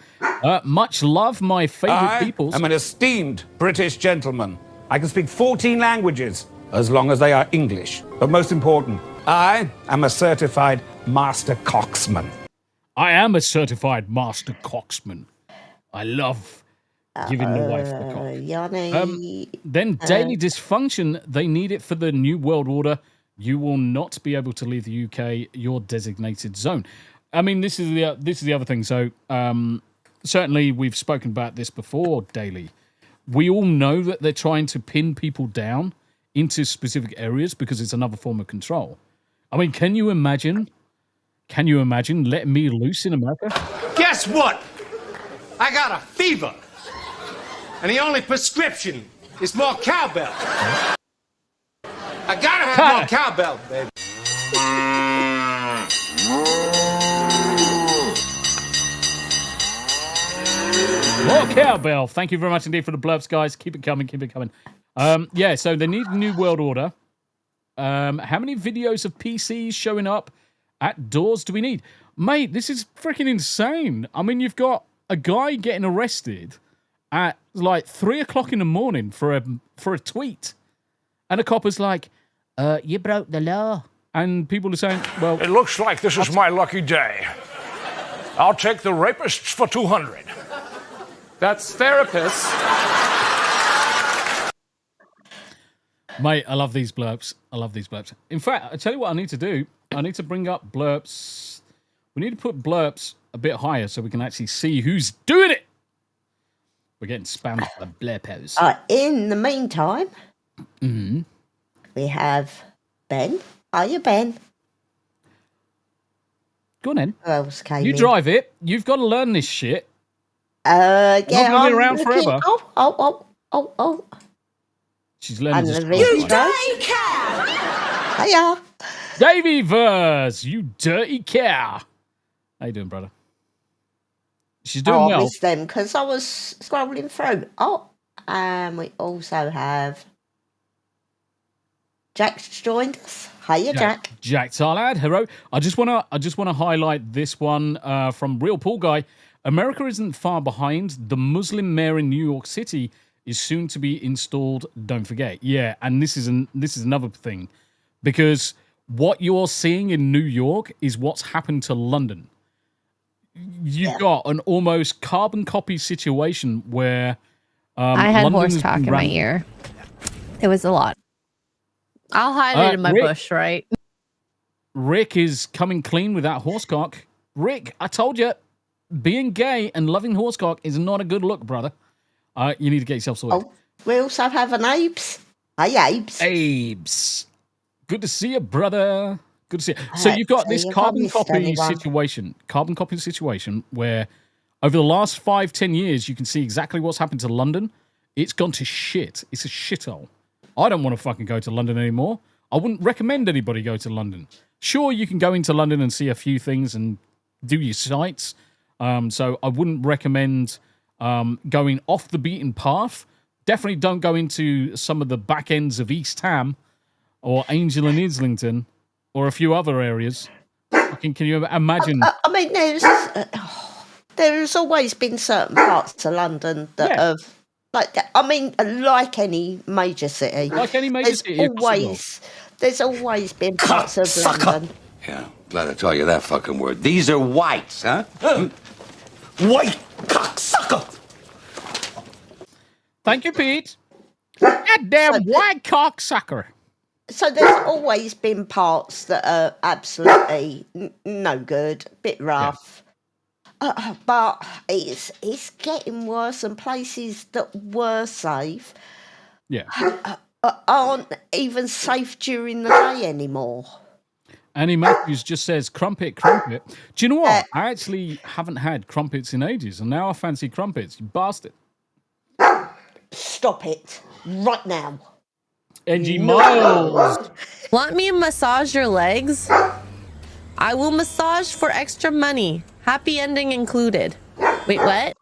Much love, my favorite peoples. I'm an esteemed British gentleman. I can speak 14 languages as long as they are English. But most important, I am a certified master coxman. I am a certified master coxman. I love giving the wife the cock. Yanni. Then daily dysfunction. They need it for the new world order. You will not be able to leave the UK, your designated zone. I mean, this is the other thing. So certainly we've spoken about this before, Daily. We all know that they're trying to pin people down into specific areas because it's another form of control. I mean, can you imagine letting me loose in America? Guess what? I got a fever. And the only prescription is more cowbell. I gotta have more cowbell, baby. More cowbell. Thank you very much indeed for the blurbs, guys. Keep it coming, keep it coming. So they need a new world order. How many videos of PCs showing up at doors do we need? Mate, this is freaking insane. I mean, you've got a guy getting arrested at like 3 o'clock in the morning for a tweet. And a cop is like, you broke the law. And people are saying, well... It looks like this is my lucky day. I'll take the rapists for 200. That's therapists. Mate, I love these blurbs. In fact, I tell you what I need to do. I need to bring up blurbs. We need to put blurbs a bit higher so we can actually see who's doing it. We're getting spammed for the blurpos. In the meantime, we have Ben. Hiya, Ben. Go on then. Who else came You in? drive it. You've got to learn this shit. Yeah, gonna be around forever. Oh. She's learning And to the drive. real dirty cow. Hiya. Davey Verse, you dirty cow. How you doing, brother? She's doing I well. missed them because I was scrolling through. And we also have Jack's joined us. Hiya, Jack. Jack Tarlad, hello. I just wanna highlight this one from Real Pool Guy. America isn't far behind. The Muslim mayor in New York City is soon to be installed. Don't forget. Yeah, and this is another thing, because what you're seeing in New York is what's happened to London. You've got an almost carbon copy situation where I had London horse has talk been in my ran- ear. It was a lot. I'll hide it in my Rick- bush, right? Rick is coming clean with that horse cock. Rick, I told you. being gay and loving horsecock is not a good look, brother. You need to get yourself sorted. Oh, we also have an Abes. Hey, Abes. Abes. Good to see you, brother. Good to see you. So you've got this carbon copy situation where over the last 5-10 years, you can see exactly what's happened to London. It's gone to shit. It's a shithole. I don't want to fucking go to London anymore. I wouldn't recommend anybody go to London. Sure, you can go into London and see a few things and do your sights. So I wouldn't recommend going off the beaten path. Definitely don't go into some of the back ends of East Ham or Angel and Islington or a few other areas. Can you imagine? I mean, there's always been certain parts to London that have, like any major city. Like any major city. There's always been parts of London. Yeah, glad I taught you that fucking word. These are whites, huh? White cocksucker! Thank you, Pete. Goddamn white cocksucker. So there's always been parts that are absolutely no good, bit rough. But it's getting worse, and places that were safe aren't even safe during the day anymore. Annie Matthews just says, crumpet. Do you know what? I actually haven't had crumpets in ages, and now I fancy crumpets, you bastard. Stop it right now. Edgy Miles. Want me to massage your legs? I will massage for extra money. Happy ending included. Wait, what?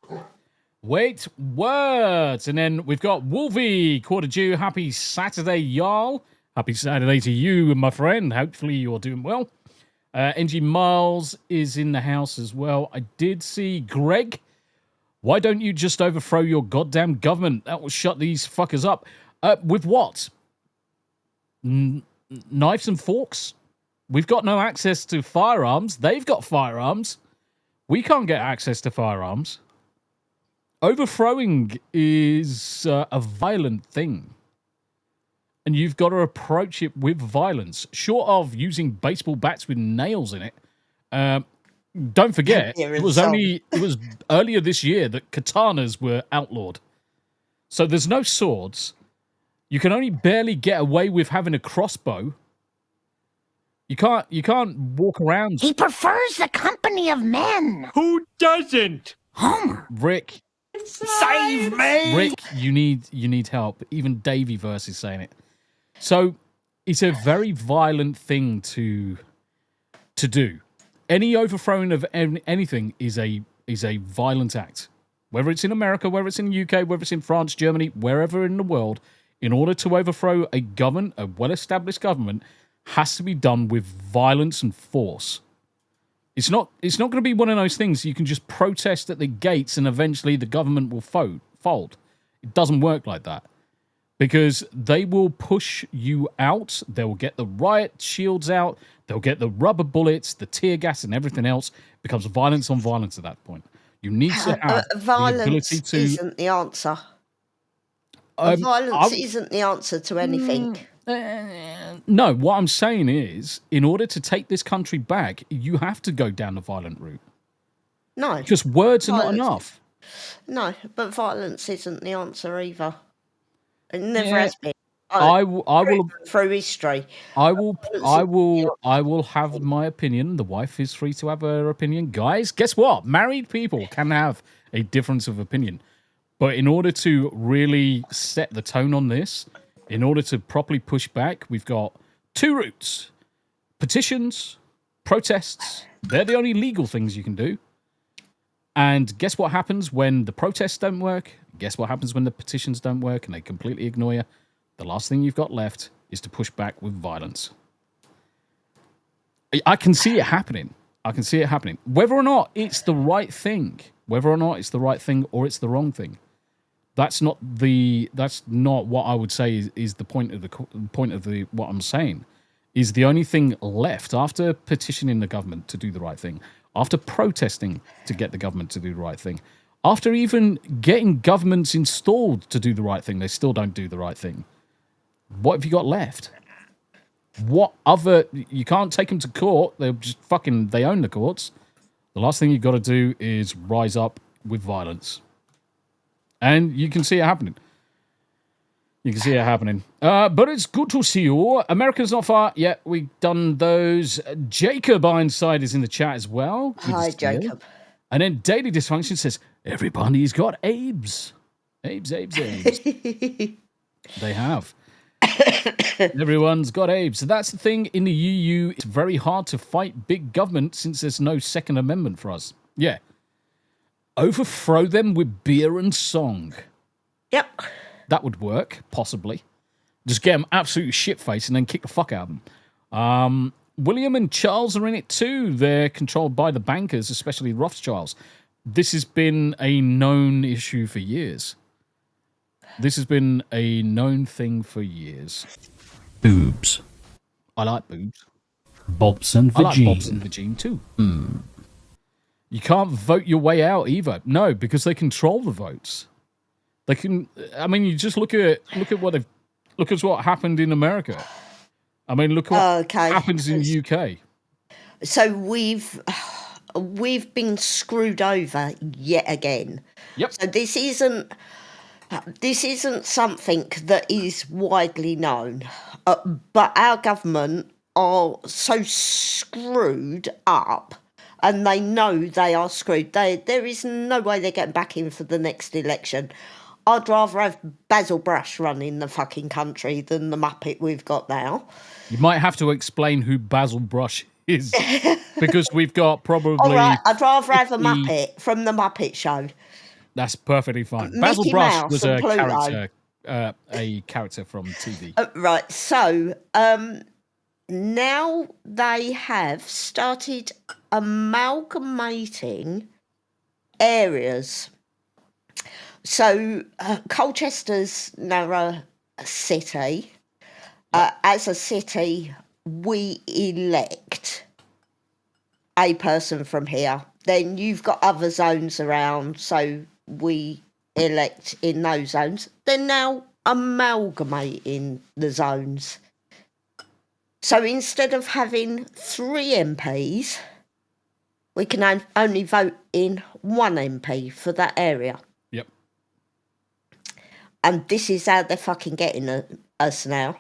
Wait, words. And then we've got Wolvie, Quarter Jew. Happy Saturday, y'all. Happy Saturday to you, my friend. Hopefully you're doing well. NG Miles is in the house as well. I did see Greg. Why don't you just overthrow your goddamn government? That will shut these fuckers up. With what? Knives and forks? We've got no access to firearms. They've got firearms. We can't get access to firearms. Overthrowing is a violent thing. And you've got to approach it with violence. Short of using baseball bats with nails in it. Don't forget, it was earlier this year that katanas were outlawed. So there's no swords. You can only barely get away with having a crossbow. You can't walk around. He prefers the company of men. Who doesn't? Homer. Rick. Save me! Rick, you need help. Even Davey Verse is saying it. So it's a very violent thing to do. Any overthrowing of anything is a violent act. Whether it's in America, whether it's in the UK, whether it's in France, Germany, wherever in the world, in order to overthrow a government, a well-established government, has to be done with violence and force. It's not going to be one of those things you can just protest at the gates and eventually the government will fold. It doesn't work like that. Because they will push you out. They'll get the riot shields out. They'll get the rubber bullets, the tear gas, and everything else. It becomes violence on violence at that point. You need to have violence the ability to... isn't the answer. Violence isn't the answer to anything. No, what I'm saying is, in order to take this country back, you have to go down the violent route. No. Because words are not enough. No, but violence isn't the answer either. It never has been. I will through history. I will have my opinion. The wife is free to have her opinion. Guys, guess what? Married people can have a difference of opinion. But in order to really set the tone on this, in order to properly push back, we've got two routes. Petitions, protests. They're the only legal things you can do. And guess what happens when the protests don't work? Guess what happens when the petitions don't work and they completely ignore you? The last thing you've got left is to push back with violence. I can see it happening. Whether or not it's the right thing, or it's the wrong thing, that's not what I would say is the point of what I'm saying. Is the only thing left after petitioning the government to do the right thing, after protesting to get the government to do the right thing, after even getting governments installed to do the right thing, they still don't do the right thing. What have you got left? What other... You can't take them to court. They're just they own the courts. The last thing you've got to do is rise up with violence. And you can see it happening. You can see it happening. But it's good to see you. America's not far yet. We've done those. Jacob Ironside is in the chat as well. Hi, Jacob. And then Daily Dysfunction says, everybody's got Abes. Abes. They have. Everyone's got Abes. So that's the thing in the EU. It's very hard to fight big government since there's no Second Amendment for us. Yeah. Overthrow them with beer and song. Yep. That would work, possibly. Just get them absolutely shit-faced and then kick the fuck out of them. William and Charles are in it too. They're controlled by the bankers, especially Rothschilds. This has been a known issue for years. This has been a known thing for years. Boobs. I like boobs. Bobs and vagine. I like bobs and vagine too. You can't vote your way out either. No, because they control the votes. They can. I mean, you just look at what happened in America. I mean, look what happens in the UK. So we've been screwed over yet again. Yep. So this isn't something that is widely known, but our government are so screwed up, and they know they are screwed. There is no way they're getting back in for the next election. I'd rather have Basil Brush running the fucking country than the Muppet we've got now. You might have to explain who Basil Brush is, because we've got probably... All right, I'd rather have a Muppet from the Muppet Show. That's perfectly fine. Mickey Basil Brush Mouse was and a character from TV. Right, so now they have started amalgamating areas. So Colchester's now a city. As a city, we elect a person from here. Then you've got other zones around, so we elect in those zones. They're now amalgamating the zones. So instead of having 3 MPs, we can only vote in 1 MP for that area. Yep. And this is how they're fucking getting us now.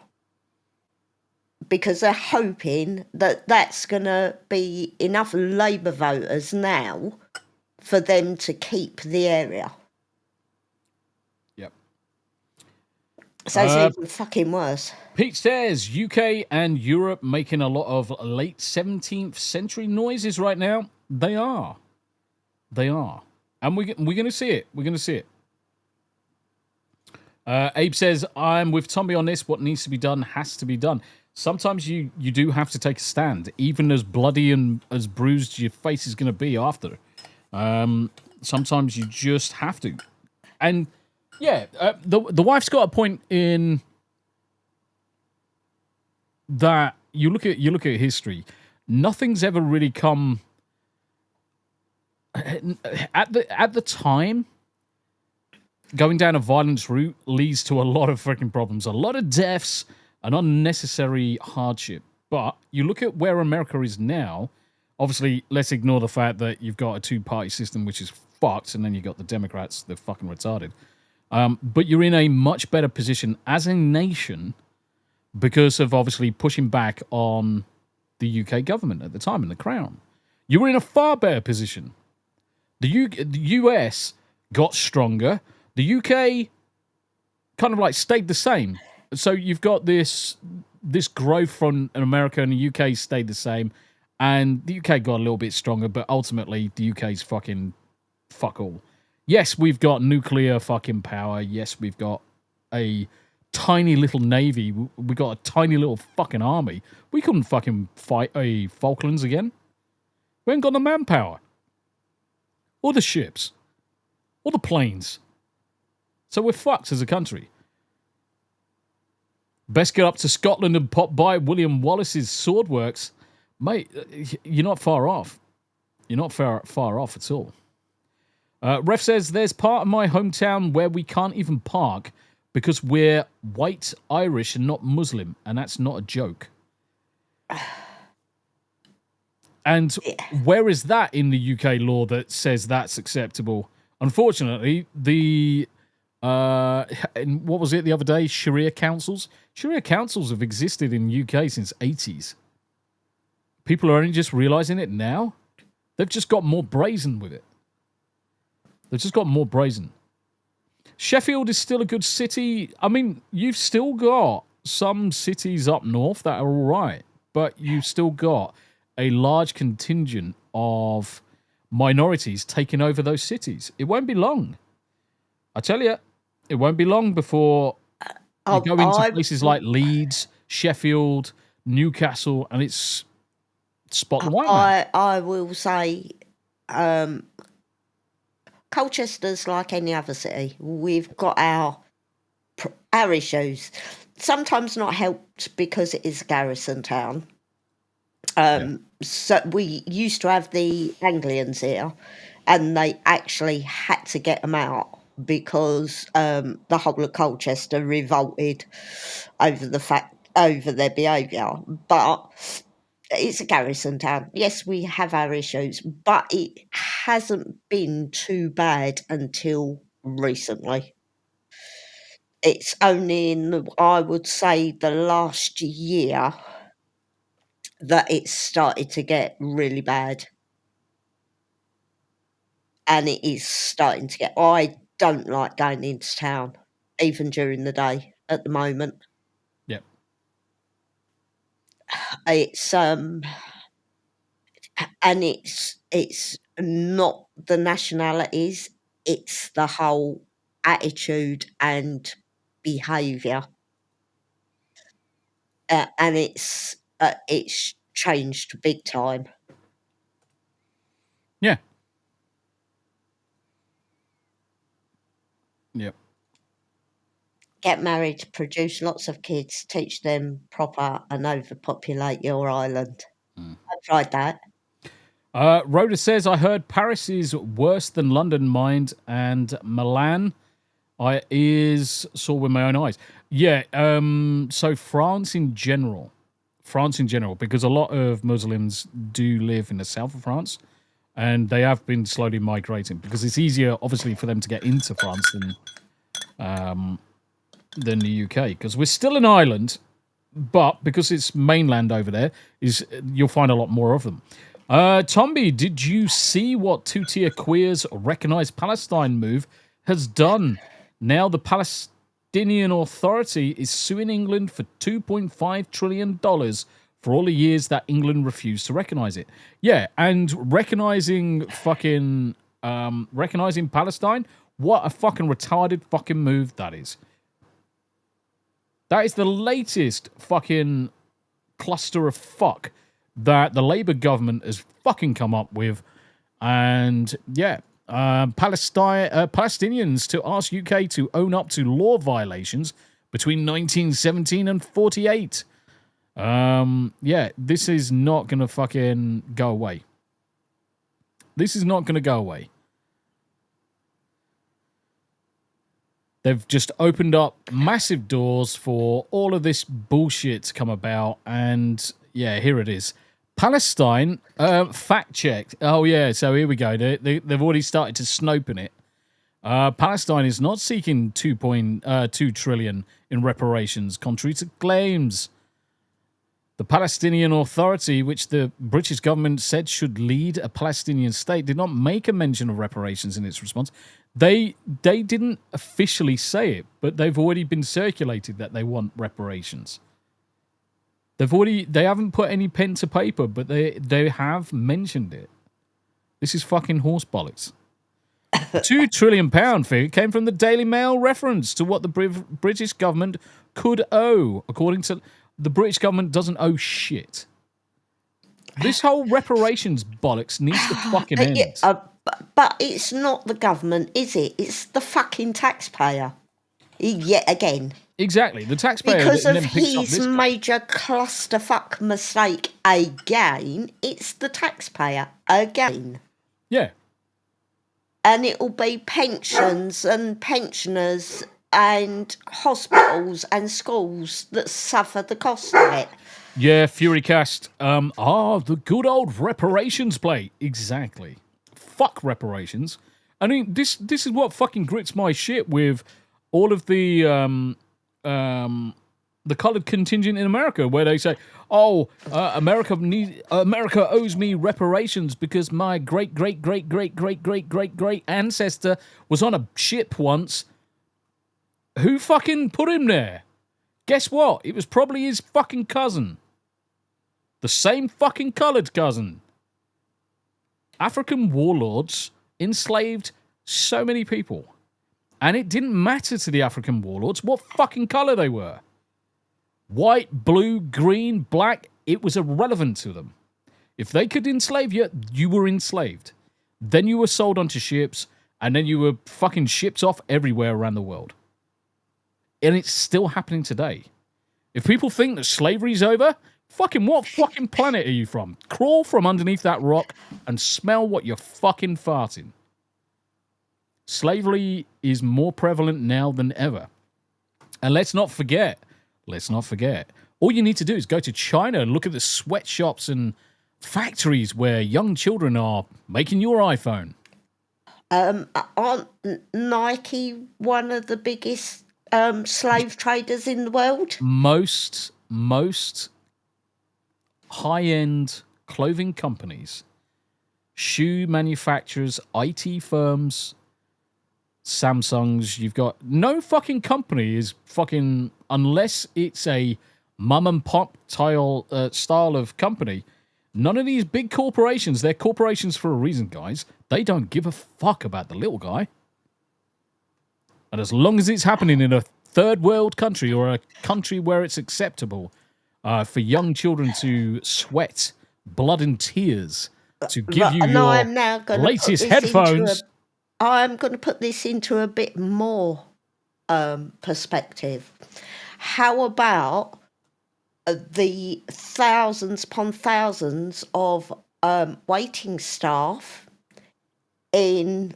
Because they're hoping that that's going to be enough Labour voters now for them to keep the area. Yep. So it's even fucking worse. Pete says, UK and Europe making a lot of late 17th century noises right now. They are. And we're going to see it. We're going to see it. Abe says, I'm with Tombi on this. What needs to be done has to be done. Sometimes you do have to take a stand, even as bloody and as bruised your face is going to be after. Sometimes you just have to. And yeah, the wife's got a point in that you look at history. Nothing's ever really come at the time. Going down a violence route leads to a lot of freaking problems, a lot of deaths, an unnecessary hardship. But you look at where America is now, obviously, let's ignore the fact that you've got a 2-party system, which is fucked, and then you've got the Democrats, they're fucking retarded. But you're in a much better position as a nation because of obviously pushing back on the UK government at the time and the Crown. You were in a far better position. The US got stronger. The UK kind of like stayed the same. So you've got this growth from America, and the UK stayed the same. And the UK got a little bit stronger, but ultimately the UK's fucking fuck all. Yes, we've got nuclear fucking power. Yes, we've got a tiny little navy. We got a tiny little fucking army. We couldn't fucking fight a Falklands again. We ain't got the manpower. Or the ships. Or the planes. So we're fucked as a country. Best get up to Scotland and pop by William Wallace's Swordworks. Mate, you're not far off. You're not far off at all. Ref says, there's part of my hometown where we can't even park because we're white Irish and not Muslim, and that's not a joke. And where is that in the UK law that says that's acceptable? Unfortunately, the what was it the other day? Sharia councils. Sharia councils have existed in UK since 80s. People are only just realizing it now. They've just got more brazen with it. They've just got more brazen. Sheffield is still a good city. I mean, you've still got some cities up north that are all right, but you've still got a large contingent of minorities taking over those cities. It won't be long. I tell you, it won't be long before you go into places like Leeds, Sheffield, Newcastle, and it's spot the white man. I will say, Colchester's like any other city. We've got our issues. Sometimes not helped because it is a garrison town. So we used to have the Anglians here, and they actually had to get them out because the whole of Colchester revolted over their behaviour. But it's a garrison town. Yes, we have our issues, but it hasn't been too bad until recently. It's only in, I would say, the last year that it's started to get really bad. And it is starting to get... I don't like going into town, even during the day at the moment. Yep. It's and it's not the nationalities, it's the whole attitude and behaviour, and it's changed big time. Yeah. Yep. Get married, produce lots of kids, teach them proper, and overpopulate your island. I've tried that. Rhoda says, I heard Paris is worse than London, mind, and Milan I saw with my own eyes. Yeah, so France in general, because a lot of Muslims do live in the south of France, and they have been slowly migrating, because it's easier, obviously, for them to get into France than the UK, because we're still an island, but because it's mainland over there, you'll find a lot more of them. Tombi, did you see what two-tier queers Recognise Palestine move has done? Now the Palestinian Authority is suing England for $2.5 trillion for all the years that England refused to recognise it. Yeah, and recognising Palestine, what a fucking retarded fucking move that is. That is the latest fucking cluster of fuck that the Labour government has fucking come up with. And yeah, Palestinians to ask UK to own up to law violations between 1917 and 48. Yeah, this is not going to fucking go away. This is not going to go away. They've just opened up massive doors for all of this bullshit to come about. And yeah, here it is. Palestine, fact checked. Oh yeah, so here we go. They've already started to snope in it. Palestine is not seeking 2.2 trillion in reparations, contrary to claims. The Palestinian Authority, which the British government said should lead a Palestinian state, did not make a mention of reparations in its response. They didn't officially say it, but they've already been circulated that they want reparations. They haven't put any pen to paper, but they have mentioned it. This is fucking horse bollocks. The £2 trillion figure came from the Daily Mail reference to what the British government could owe. According to the British government, doesn't owe shit. This whole reparations bollocks needs to fucking end. But it's not the government, is it? It's the fucking taxpayer. Yet again. Exactly, the taxpayer. Because that of then picks up his this major clusterfuck mistake again, it's the taxpayer again. Yeah. And it'll be pensions and pensioners and hospitals and schools that suffer the cost of it. Yeah, Furycast. The good old reparations play. Exactly. Fuck reparations. I mean, this is what fucking grits my shit with all of the colored contingent in America, where they say, "Oh, America owes me reparations because my great ancestor was on a ship once." Who fucking put him there? Guess what? It was probably his fucking cousin. The same fucking colored cousin. African warlords enslaved so many people. And it didn't matter to the African warlords what fucking color they were. White, blue, green, black, it was irrelevant to them. If they could enslave you, you were enslaved. Then you were sold onto ships, and then you were fucking shipped off everywhere around the world. And it's still happening today. If people think that slavery's over, fucking what fucking planet are you from? Crawl from underneath that rock and smell what you're fucking farting. Slavery is more prevalent now than ever. And let's not forget, all you need to do is go to China and look at the sweatshops and factories where young children are making your iPhone. Aren't Nike one of the biggest slave traders in the world? Most high-end clothing companies, shoe manufacturers, IT firms, Samsungs, you've got no fucking company is fucking, unless it's a mum and pop style of company. None of these big corporations, they're corporations for a reason, guys. They don't give a fuck about the little guy. And as long as it's happening in a third world country or a country where it's acceptable for young children to sweat blood and tears to give you your latest headphones. I'm going to put this into a bit more perspective. How about the thousands upon thousands of waiting staff in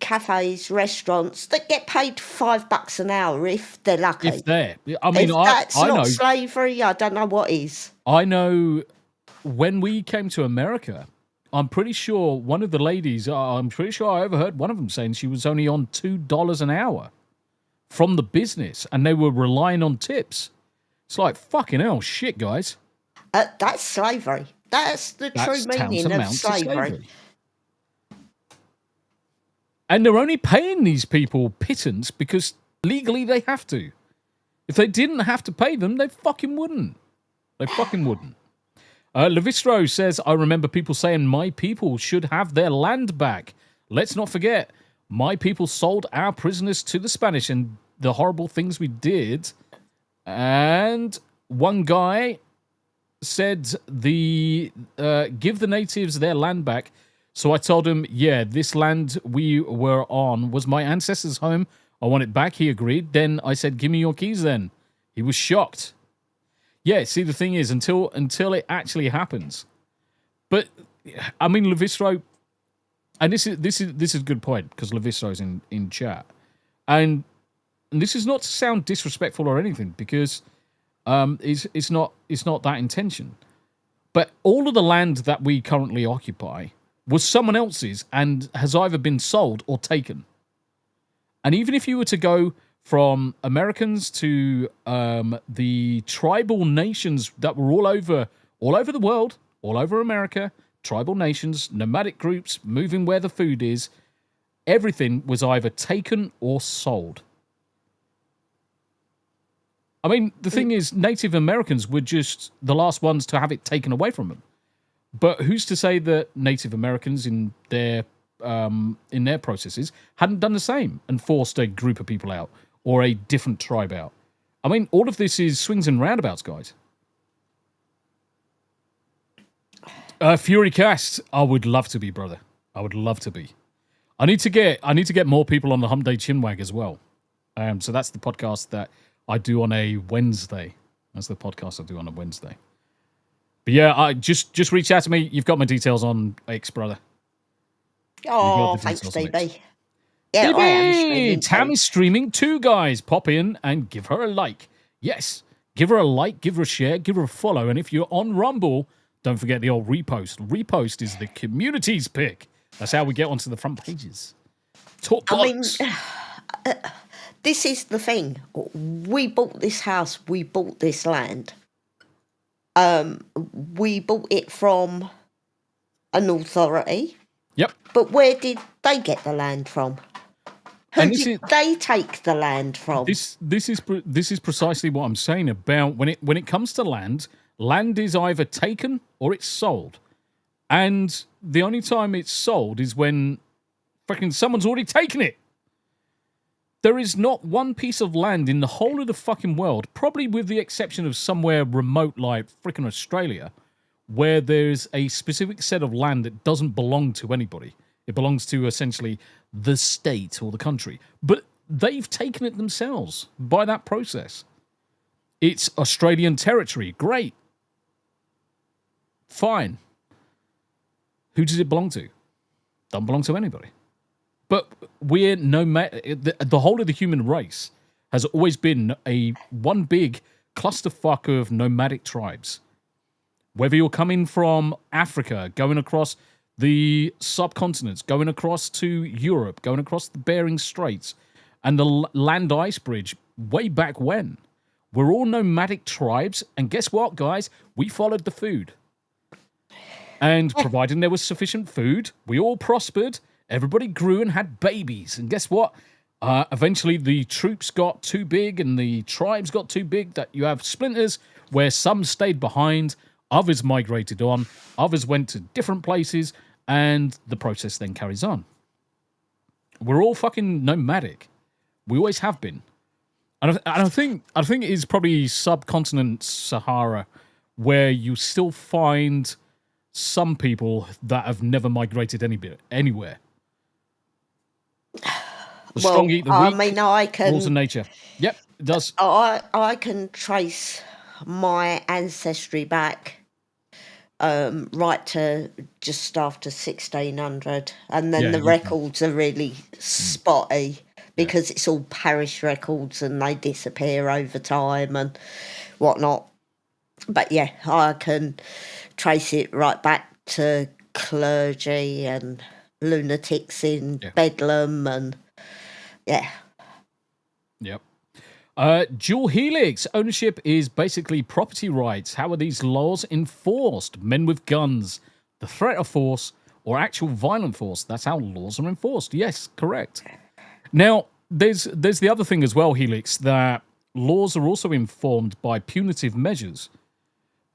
cafes, restaurants that get paid $5 an hour if they're lucky? If they're, I mean, if I that's not know slavery, I don't know what is. I know when we came to America, I'm pretty sure one of the ladies, I'm pretty sure I overheard one of them saying she was only on $2 an hour from the business, and they were relying on tips. It's like, fucking hell, shit, guys. That's slavery. That's the true meaning of slavery. And they're only paying these people pittance because legally they have to. If they didn't have to pay them, they fucking wouldn't. They fucking wouldn't. Levistro says, I remember people saying my people should have their land back. Let's not forget, my people sold our prisoners to the Spanish and the horrible things we did. And one guy said, give the natives their land back. So I told him, yeah, this land we were on was my ancestors' home. I want it back. He agreed. Then I said, give me your keys then. He was shocked. Yeah, see, the thing is, until it actually happens. But, I mean, Levistro, and this is a good point, because Levistro's in chat. And this is not to sound disrespectful or anything, because it's not that intention. But all of the land that we currently occupy was someone else's and has either been sold or taken. And even if you were to go from Americans to the tribal nations that were all over the world, all over America, tribal nations, nomadic groups, moving where the food is, everything was either taken or sold. I mean, the thing is, Native Americans were just the last ones to have it taken away from them. But who's to say that Native Americans in their processes hadn't done the same and forced a group of people out or a different tribe out? I mean, all of this is swings and roundabouts, guys. Furycast, I would love to be, brother. I would love to be. I need to get more people on the Hump Day Chinwag as well. So that's the podcast that I do on a Wednesday. That's the podcast I do on a Wednesday. But yeah, just reach out to me. You've got my details on X, brother. Oh, thanks, DB. Yeah, DB! Tam is streaming too, guys. Pop in and give her a like. Yes, Give her a like, give her a share, give her a follow. And if you're on Rumble, don't forget the old repost. Repost is the community's pick. That's how we get onto the front pages. Talk bollocks. I mean, this is the thing. We bought this house. We bought this land. We bought it from an authority. Yep. But where did they get the land from? Who did they take the land from? This is precisely what I'm saying about when it comes to land. Land is either taken or it's sold, and the only time it's sold is when freaking someone's already taken it. There is not one piece of land in the whole of the fucking world, probably with the exception of somewhere remote like freaking Australia, where there's a specific set of land that doesn't belong to anybody. It belongs to essentially the state or the country. But they've taken it themselves by that process. It's Australian territory. Great. Fine. Who does it belong to? Doesn't belong to anybody. But we're the whole of the human race has always been one big clusterfuck of nomadic tribes. Whether you're coming from Africa, going across the subcontinents, going across to Europe, going across the Bering Straits, and the land ice bridge way back when, we're all nomadic tribes. And guess what, guys? We followed the food. And providing there was sufficient food, we all prospered. Everybody grew and had babies. And guess what? Eventually the troops got too big and the tribes got too big that you have splinters where some stayed behind, others migrated on, others went to different places, and the process then carries on. We're all fucking nomadic. We always have been. And I think it is probably subcontinent Sahara where you still find some people that have never migrated anywhere. The strong eat the weak. I mean, I can. Laws of nature. Yep, it does. I can trace my ancestry back right to just after 1600, and then the records are really spotty because it's all parish records and they disappear over time and whatnot. But yeah, I can trace it right back to clergy and lunatics in Bedlam and yeah. Yep. Dual helix ownership is basically property rights. How are these laws enforced? Men with guns, the threat of force, or actual violent force. That's how laws are enforced. Yes, correct. Now, there's the other thing as well, Helix, that laws are also informed by punitive measures.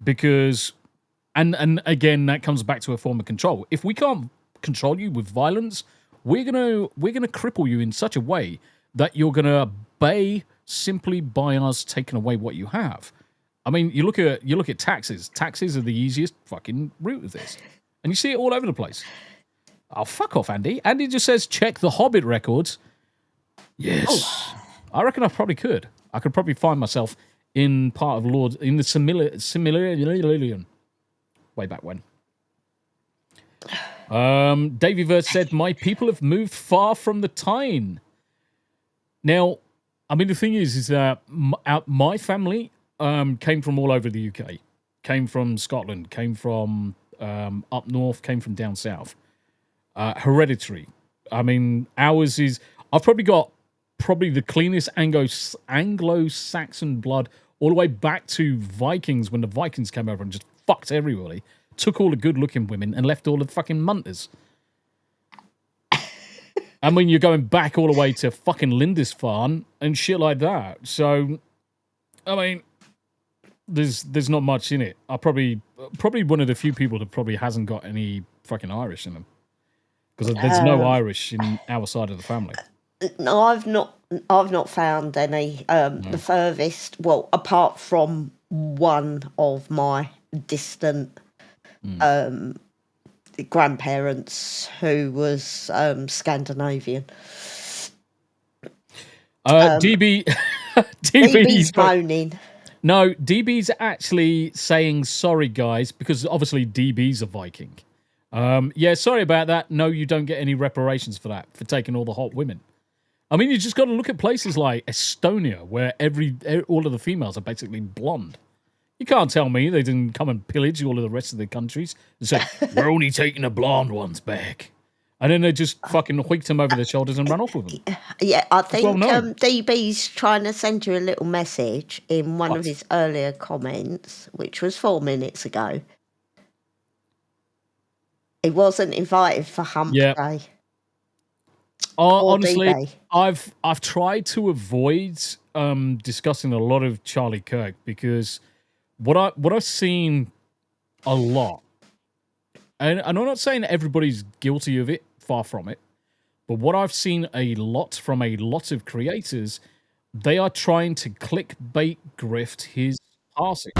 Because, and again, that comes back to a form of control. If we can't control you with violence, we're gonna cripple you in such a way that you're gonna obey simply by us taking away what you have. I mean, you look at taxes. Taxes are the easiest fucking route of this, and you see it all over the place. Oh, fuck off, Andy. Andy just says check the Hobbit records. Yes, I reckon I probably could. I could probably find myself in part of Lord in the Silmarillion way back when. Davy Verse said, my people have moved far from the Tyne. Now, I mean, the thing is that my family came from all over the UK. Came from Scotland, came from up north, came from down south. Hereditary. I mean, ours is... I've probably got the cleanest Anglo-Saxon blood all the way back to Vikings when the Vikings came over and just fucked everybody. Took all the good-looking women and left all the fucking munters. I mean, you're going back all the way to fucking Lindisfarne and shit like that. So, I mean, there's not much in it. I probably one of the few people that probably hasn't got any fucking Irish in them. Because there's no Irish in our side of the family. No, I've not found any. The furthest, well, apart from one of my distant grandparents who was Scandinavian. DB's moaning. No, DB's actually saying sorry, guys, because obviously DB's a Viking. Yeah, sorry about that. No, you don't get any reparations for that, for taking all the hot women. I mean, you just got to look at places like Estonia, where all of the females are basically blonde. You can't tell me they didn't come and pillage all of the rest of the countries and say, we're only taking the blonde ones back. And then they just fucking hoiked them over their shoulders and run off with them. Yeah, I think well known. DB's trying to send you a little message in one of his earlier comments, which was 4 minutes ago. He wasn't invited for Hump Day. Honestly, DB. I've tried to avoid discussing a lot of Charlie Kirk because what I've seen a lot, and I'm not saying everybody's guilty of it, far from it, but what I've seen a lot from a lot of creators, they are trying to clickbait grift his passing.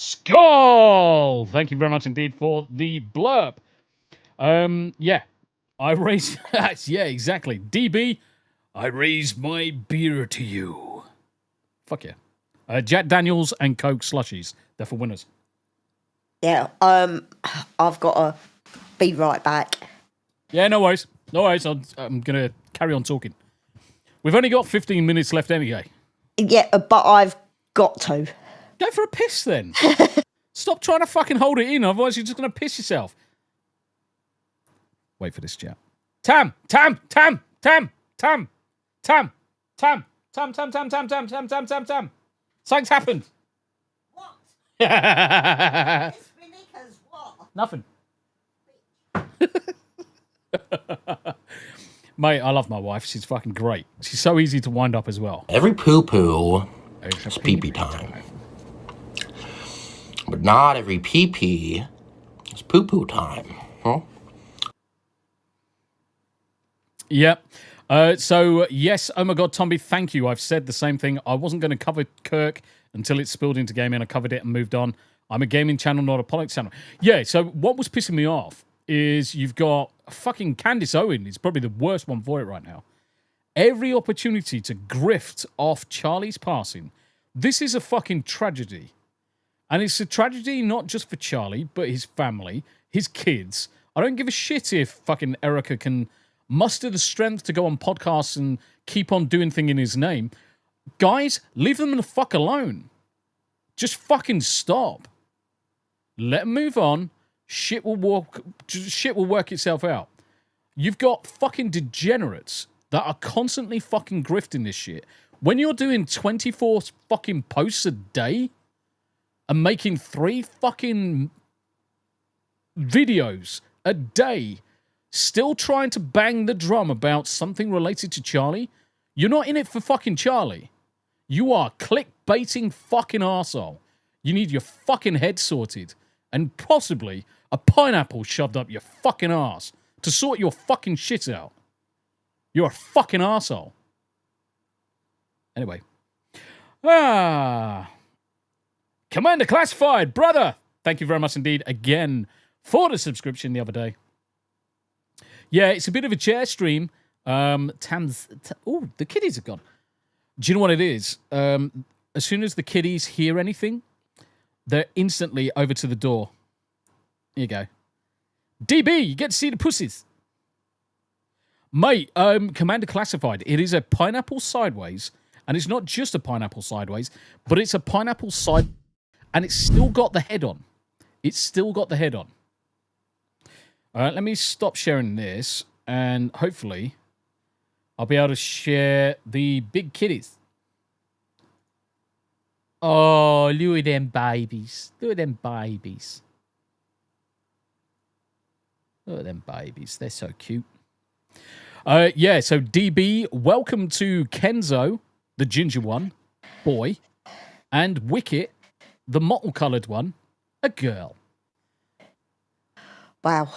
Skull! Thank you very much indeed for the blurb. Yeah. I raise... yeah, exactly. DB, I raise my beer to you. Fuck yeah. Jack Daniels and Coke slushies. They're for winners. Yeah, I've got to be right back. Yeah, no worries. No worries. I'm going to carry on talking. We've only got 15 minutes left anyway. Yeah, but I've got to. Go for a piss then. Stop trying to fucking hold it in, otherwise you're just going to piss yourself. Wait for this chat. Tam. Something's happened. What? It's because what? Nothing. Mate, I love my wife. She's fucking great. She's so easy to wind up as well. Every poo-poo is pee-pee time. But not every pee-pee is poo-poo time. Huh? Yep. So, yes, oh my God, Tombi, thank you. I've said the same thing. I wasn't going to cover Kirk until it spilled into gaming. I covered it and moved on. I'm a gaming channel, not a politics channel. Yeah, so what was pissing me off is you've got fucking Candace Owen. It's probably the worst one for it right now. Every opportunity to grift off Charlie's passing. This is a fucking tragedy. And it's a tragedy not just for Charlie, but his family, his kids. I don't give a shit if fucking Erica can muster the strength to go on podcasts and keep on doing things in his name. Guys, leave them the fuck alone. Just fucking stop. Let them move on. Shit will work itself out. You've got fucking degenerates that are constantly fucking grifting this shit. When you're doing 24 fucking posts a day and making 3 fucking videos a day, still trying to bang the drum about something related to Charlie, you're not in it for fucking Charlie. You are clickbaiting fucking arsehole. You need your fucking head sorted and possibly a pineapple shoved up your fucking arse to sort your fucking shit out. You're a fucking arsehole. Anyway. Commander Classified, brother! Thank you very much indeed again for the subscription the other day. Yeah, it's a bit of a chair stream. The kiddies have gone. Do you know what it is? As soon as the kiddies hear anything, they're instantly over to the door. Here you go. DB, you get to see the pussies. Mate, Commander Classified, it is a pineapple sideways, and it's not just a pineapple sideways, but it's a pineapple side, and it's still got the head on. It's still got the head on. All right, let me stop sharing this, and hopefully I'll be able to share the big kitties. Oh, look at them babies. Look at them babies. Look at them babies. They're so cute. Yeah, so DB, welcome to Kenzo, the ginger one, boy, and Wicket, the mottle-coloured one, a girl. Wow.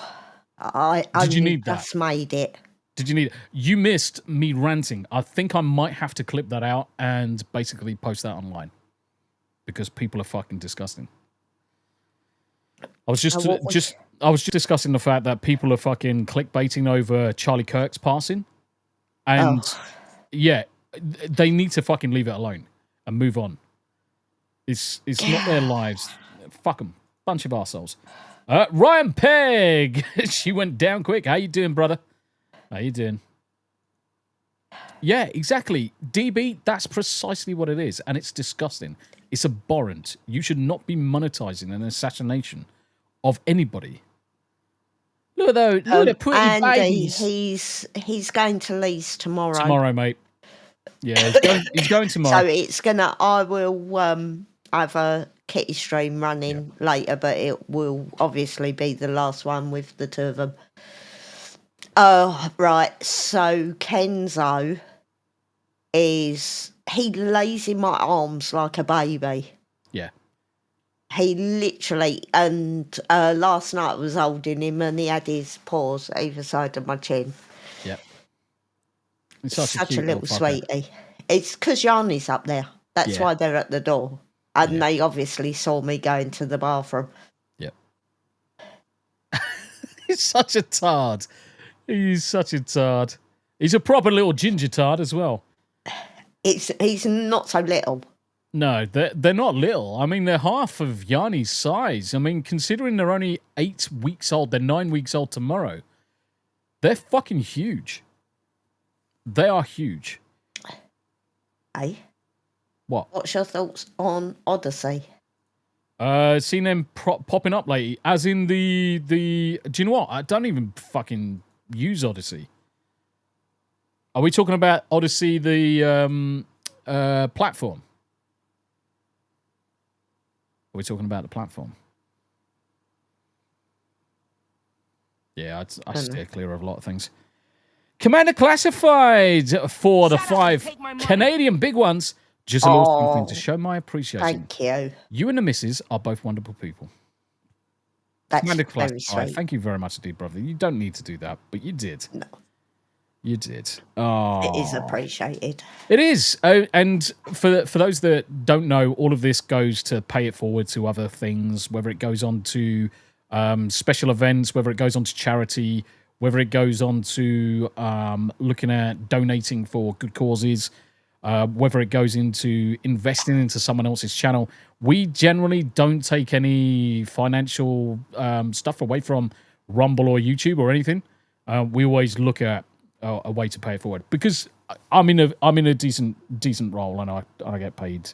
I Did you only need that? just made it. Did you need it? You missed me ranting. I think I might have to clip that out and basically post that online because people are fucking disgusting. I was just discussing the fact that people are fucking clickbaiting over Charlie Kirk's passing, and yeah, they need to fucking leave it alone and move on. It's not their lives. Fuck them. Bunch of arseholes. Ryan Pegg, she went down quick. How you doing, brother? How you doing? Yeah, exactly. DB, that's precisely what it is, and it's disgusting. It's abhorrent. You should not be monetizing an assassination of anybody. Look at the pretty Andy, babies. he's going to Leeds tomorrow. Tomorrow, mate. Yeah, he's going tomorrow. So it's gonna. I will have a kitty stream running later, but it will obviously be the last one with the two of them. Oh, right. So Kenzo he lays in my arms like a baby. Yeah. He literally, and last night I was holding him and he had his paws either side of my chin. Yeah. It's such a little sweetie. It's because Yanni's up there. That's why they're at the door. And they obviously saw me going to the bathroom. Yep. He's such a tard. He's such a tard. He's a proper little ginger tard as well. He's not so little. No, they're not little. I mean, they're half of Yanni's size. I mean, considering they're only 8 weeks old, they're 9 weeks old tomorrow. They're fucking huge. They are huge. Hey? What? What's your thoughts on Odyssey? Seen them popping up lately. As in the... Do you know what? I don't even fucking use Odyssey. Are we talking about Odyssey, the platform? Are we talking about the platform? Yeah, I steer clear of a lot of things. Commander Classified for the 5 Canadian big ones. Just a little something to show my appreciation. Thank you. You and the missus are both wonderful people. That's Commander very Classified, sweet. thank you very much indeed, brother. You don't need to do that, but you did. No. You did. Oh, It is appreciated. It is. And for those that don't know, all of this goes to pay it forward to other things, whether it goes on to special events, whether it goes on to charity, whether it goes on to looking at donating for good causes, whether it goes into investing into someone else's channel. We generally don't take any financial stuff away from Rumble or YouTube or anything. We always look at a way to pay it forward because I'm in a decent role and I get paid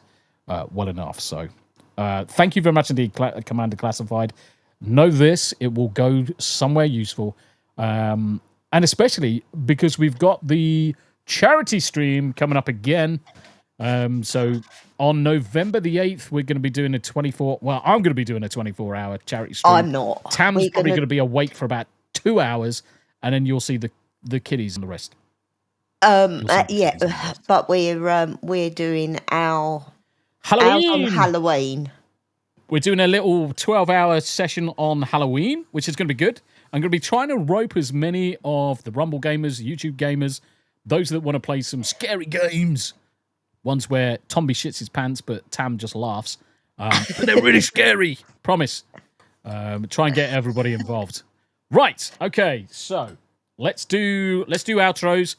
well enough. So thank you very much indeed, Commander Classified. Know this, it will go somewhere useful, and especially because we've got the charity stream coming up again. So on November the 8th, we're going to be doing I'm going to be doing a 24-hour charity stream. I'm not. Tam's probably going to be awake for about 2 hours, and then you'll see the kiddies and the rest. Yeah, but we're doing our Halloween. Ours on Halloween. We're doing a little 12-hour session on Halloween, which is going to be good. I'm going to be trying to rope as many of the Rumble gamers, YouTube gamers, those that want to play some scary games. Ones where Tombi shits his pants, but Tam just laughs. But they're really scary. Promise. Try and get everybody involved. Right. Okay. So let's do outros,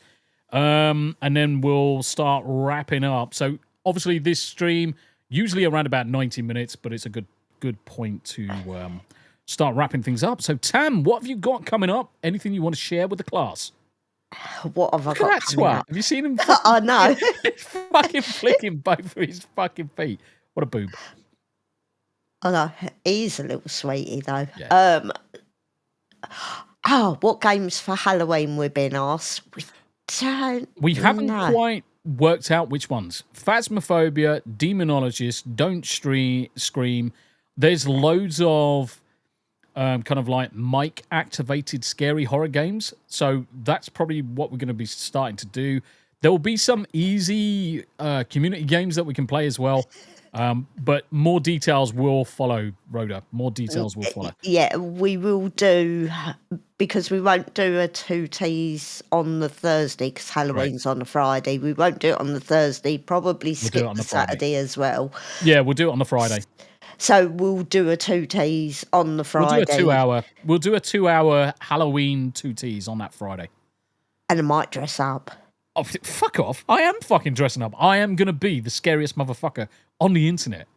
and then we'll start wrapping up. So obviously this stream usually around about 90 minutes, but it's a good point to start wrapping things up. So Tam, what have you got coming up? Anything you want to share with the class? What have I got? That's what. Have you seen him? I know. Fucking flicking both of his fucking feet. What a boob. I know. He's a little sweetie though. Yeah. What games for Halloween we've been asked? We haven't quite worked out which ones. Phasmophobia, Demonologist, Don't Scream. There's loads of kind of like mic-activated scary horror games. So that's probably what we're going to be starting to do. There will be some easy community games that we can play as well. But more details will follow, Rhoda. More details will follow. Yeah, we will do, because we won't do a 2Ts on the Thursday because Halloween's on the Friday. We won't do it on the Thursday, probably skip on the the Friday. Saturday as well. Yeah, we'll do it on the Friday. So we'll do a 2Ts on the Friday. We'll do a 2-hour Halloween 2Ts on that Friday. And I might dress up. Oh, fuck off. I am fucking dressing up. I am going to be the scariest motherfucker on the internet.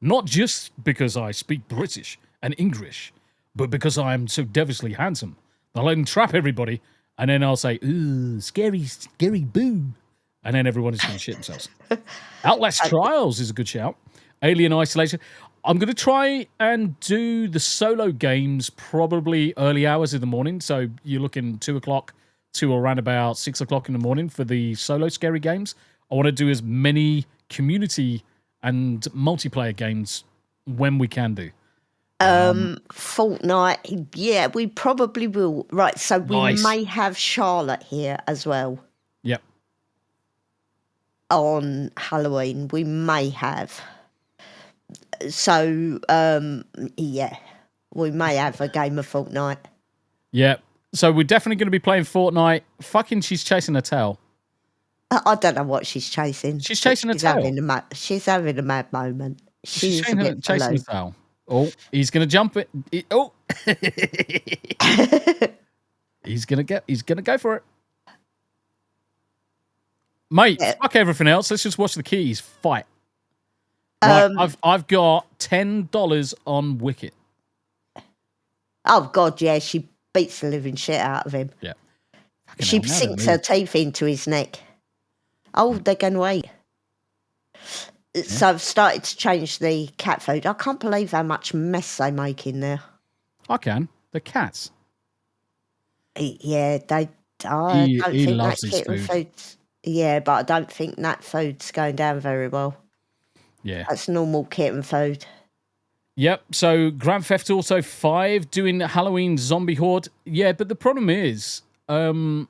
Not just because I speak British and English, but because I am so devilishly handsome. I'll entrap everybody, and then I'll say, ooh, scary, scary boo. And then everyone is going to shit themselves. Outlast Trials is a good shout. Alien Isolation. I'm going to try and do the solo games probably early hours in the morning. So you're looking 2 o'clock to around about 6 o'clock in the morning for the solo scary games. I want to do as many community and multiplayer games when we can do. Fortnite, yeah, we probably will. Right, so we may have Charlotte here as well. Yep. On Halloween, we may have. So, yeah, we may have a game of Fortnite. Yep. So we're definitely going to be playing Fortnite. Fucking, she's chasing a tail. I don't know what she's chasing. She's chasing a tail. She's having a mad moment. She's chasing a tail. Oh, he's going to jump it. Oh. He's going to go for it. Mate, fuck everything else. Let's just watch the keys fight. Right, I've got $10 on Wicket. Oh, God, yeah, she beats the living shit out of him. Yeah. She sinks her teeth into his neck. Oh, they're going away. Yeah. So I've started to change the cat food. I can't believe how much mess they make in there. I can. The cats. Yeah, they. He loves his food. Yeah, but I don't think that food's going down very well. Yeah. That's normal kitten food. Yep, so Grand Theft Auto 5 doing Halloween Zombie Horde. Yeah, but the problem is with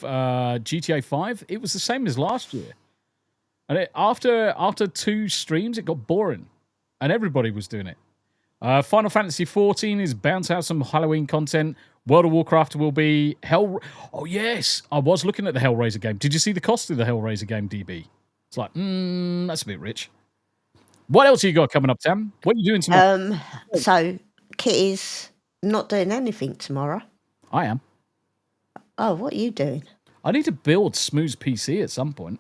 GTA 5, it was the same as last year. And after 2 streams, it got boring. And everybody was doing it. Final Fantasy 14 is bound to have some Halloween content. World of Warcraft will be Hell... Oh, yes! I was looking at the Hellraiser game. Did you see the cost of the Hellraiser game, DB? It's like, that's a bit rich. What else you got coming up, Tam? What are you doing tomorrow? So, Kitty's not doing anything tomorrow. I am. Oh, what are you doing? I need to build Smooth's PC at some point.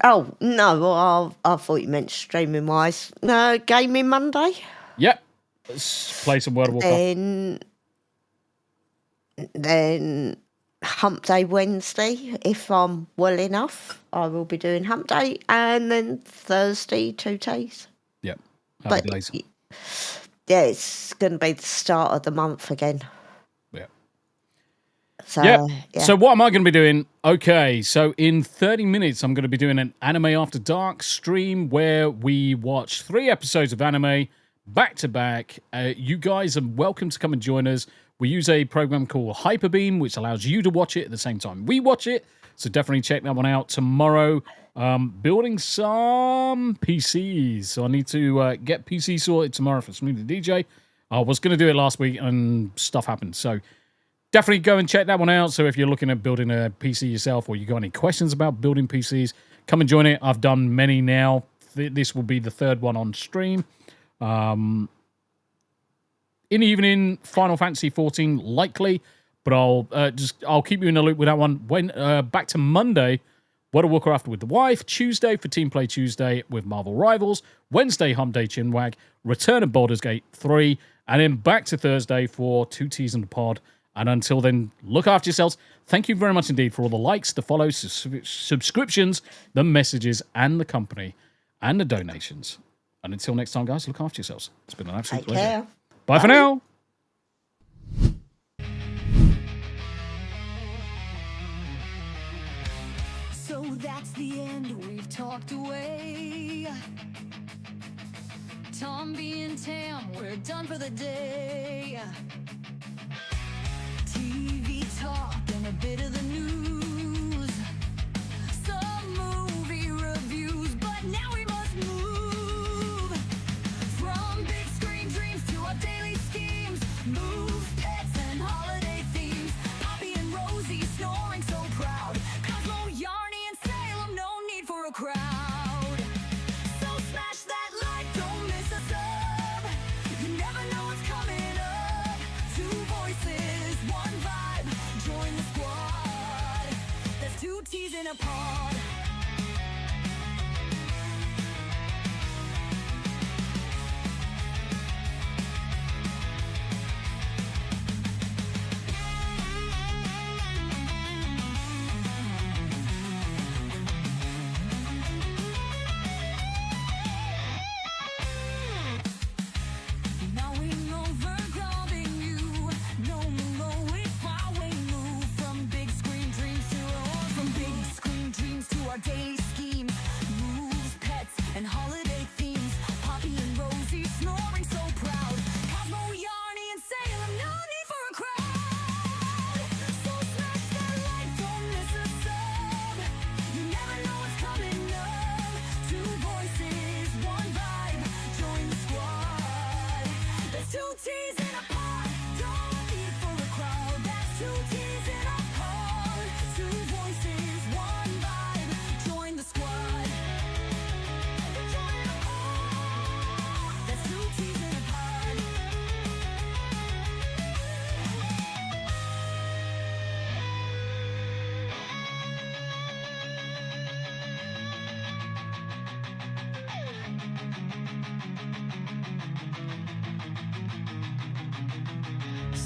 Oh, no, well, I thought you meant streaming-wise. No, Gaming Monday? Yep. Let's play some World of Warcraft. Then Hump Day Wednesday, if I'm well enough, I will be doing Hump Day, and then Thursday 2 days. Yep. But yeah, it's going to be the start of the month again. Yeah. So, yep. Yeah. So what am I going to be doing? Okay, so in 30 minutes, I'm going to be doing an Anime After Dark stream where we watch 3 episodes of anime back to back. You guys are welcome to come and join us. We use a program called Hyperbeam, which allows you to watch it at the same time we watch it. So definitely check that one out tomorrow. Building some PCs. So I need to get PC sorted tomorrow for Smooth the DJ. I was going to do it last week and stuff happened. So definitely go and check that one out. So if you're looking at building a PC yourself or you got any questions about building PCs, come and join it. I've done many now. This will be the 3rd one on stream. In the evening, Final Fantasy 14 likely, but I'll keep you in the loop with that one. When back to Monday, World of Warcraft with the wife. Tuesday for Team Play Tuesday with Marvel Rivals. Wednesday, Hump Day Chinwag. Return of Baldur's Gate 3, and then back to Thursday for 2 T's in the pod. And until then, look after yourselves. Thank you very much indeed for all the likes, the follows, subscriptions, the messages, and the company, and the donations. And until next time, guys, look after yourselves. It's been an absolute pleasure. Care. Bye for now. So that's the end, we've talked away. Tombi and Tam, we're done for the day. TV talk and a bit of the news. Some movie reviews.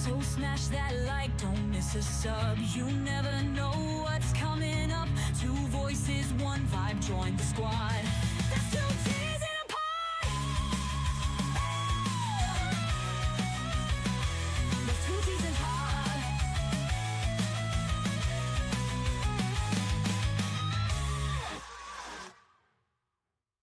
So smash that like, don't miss a sub. You never know what's coming up. Two voices, one vibe, join the squad.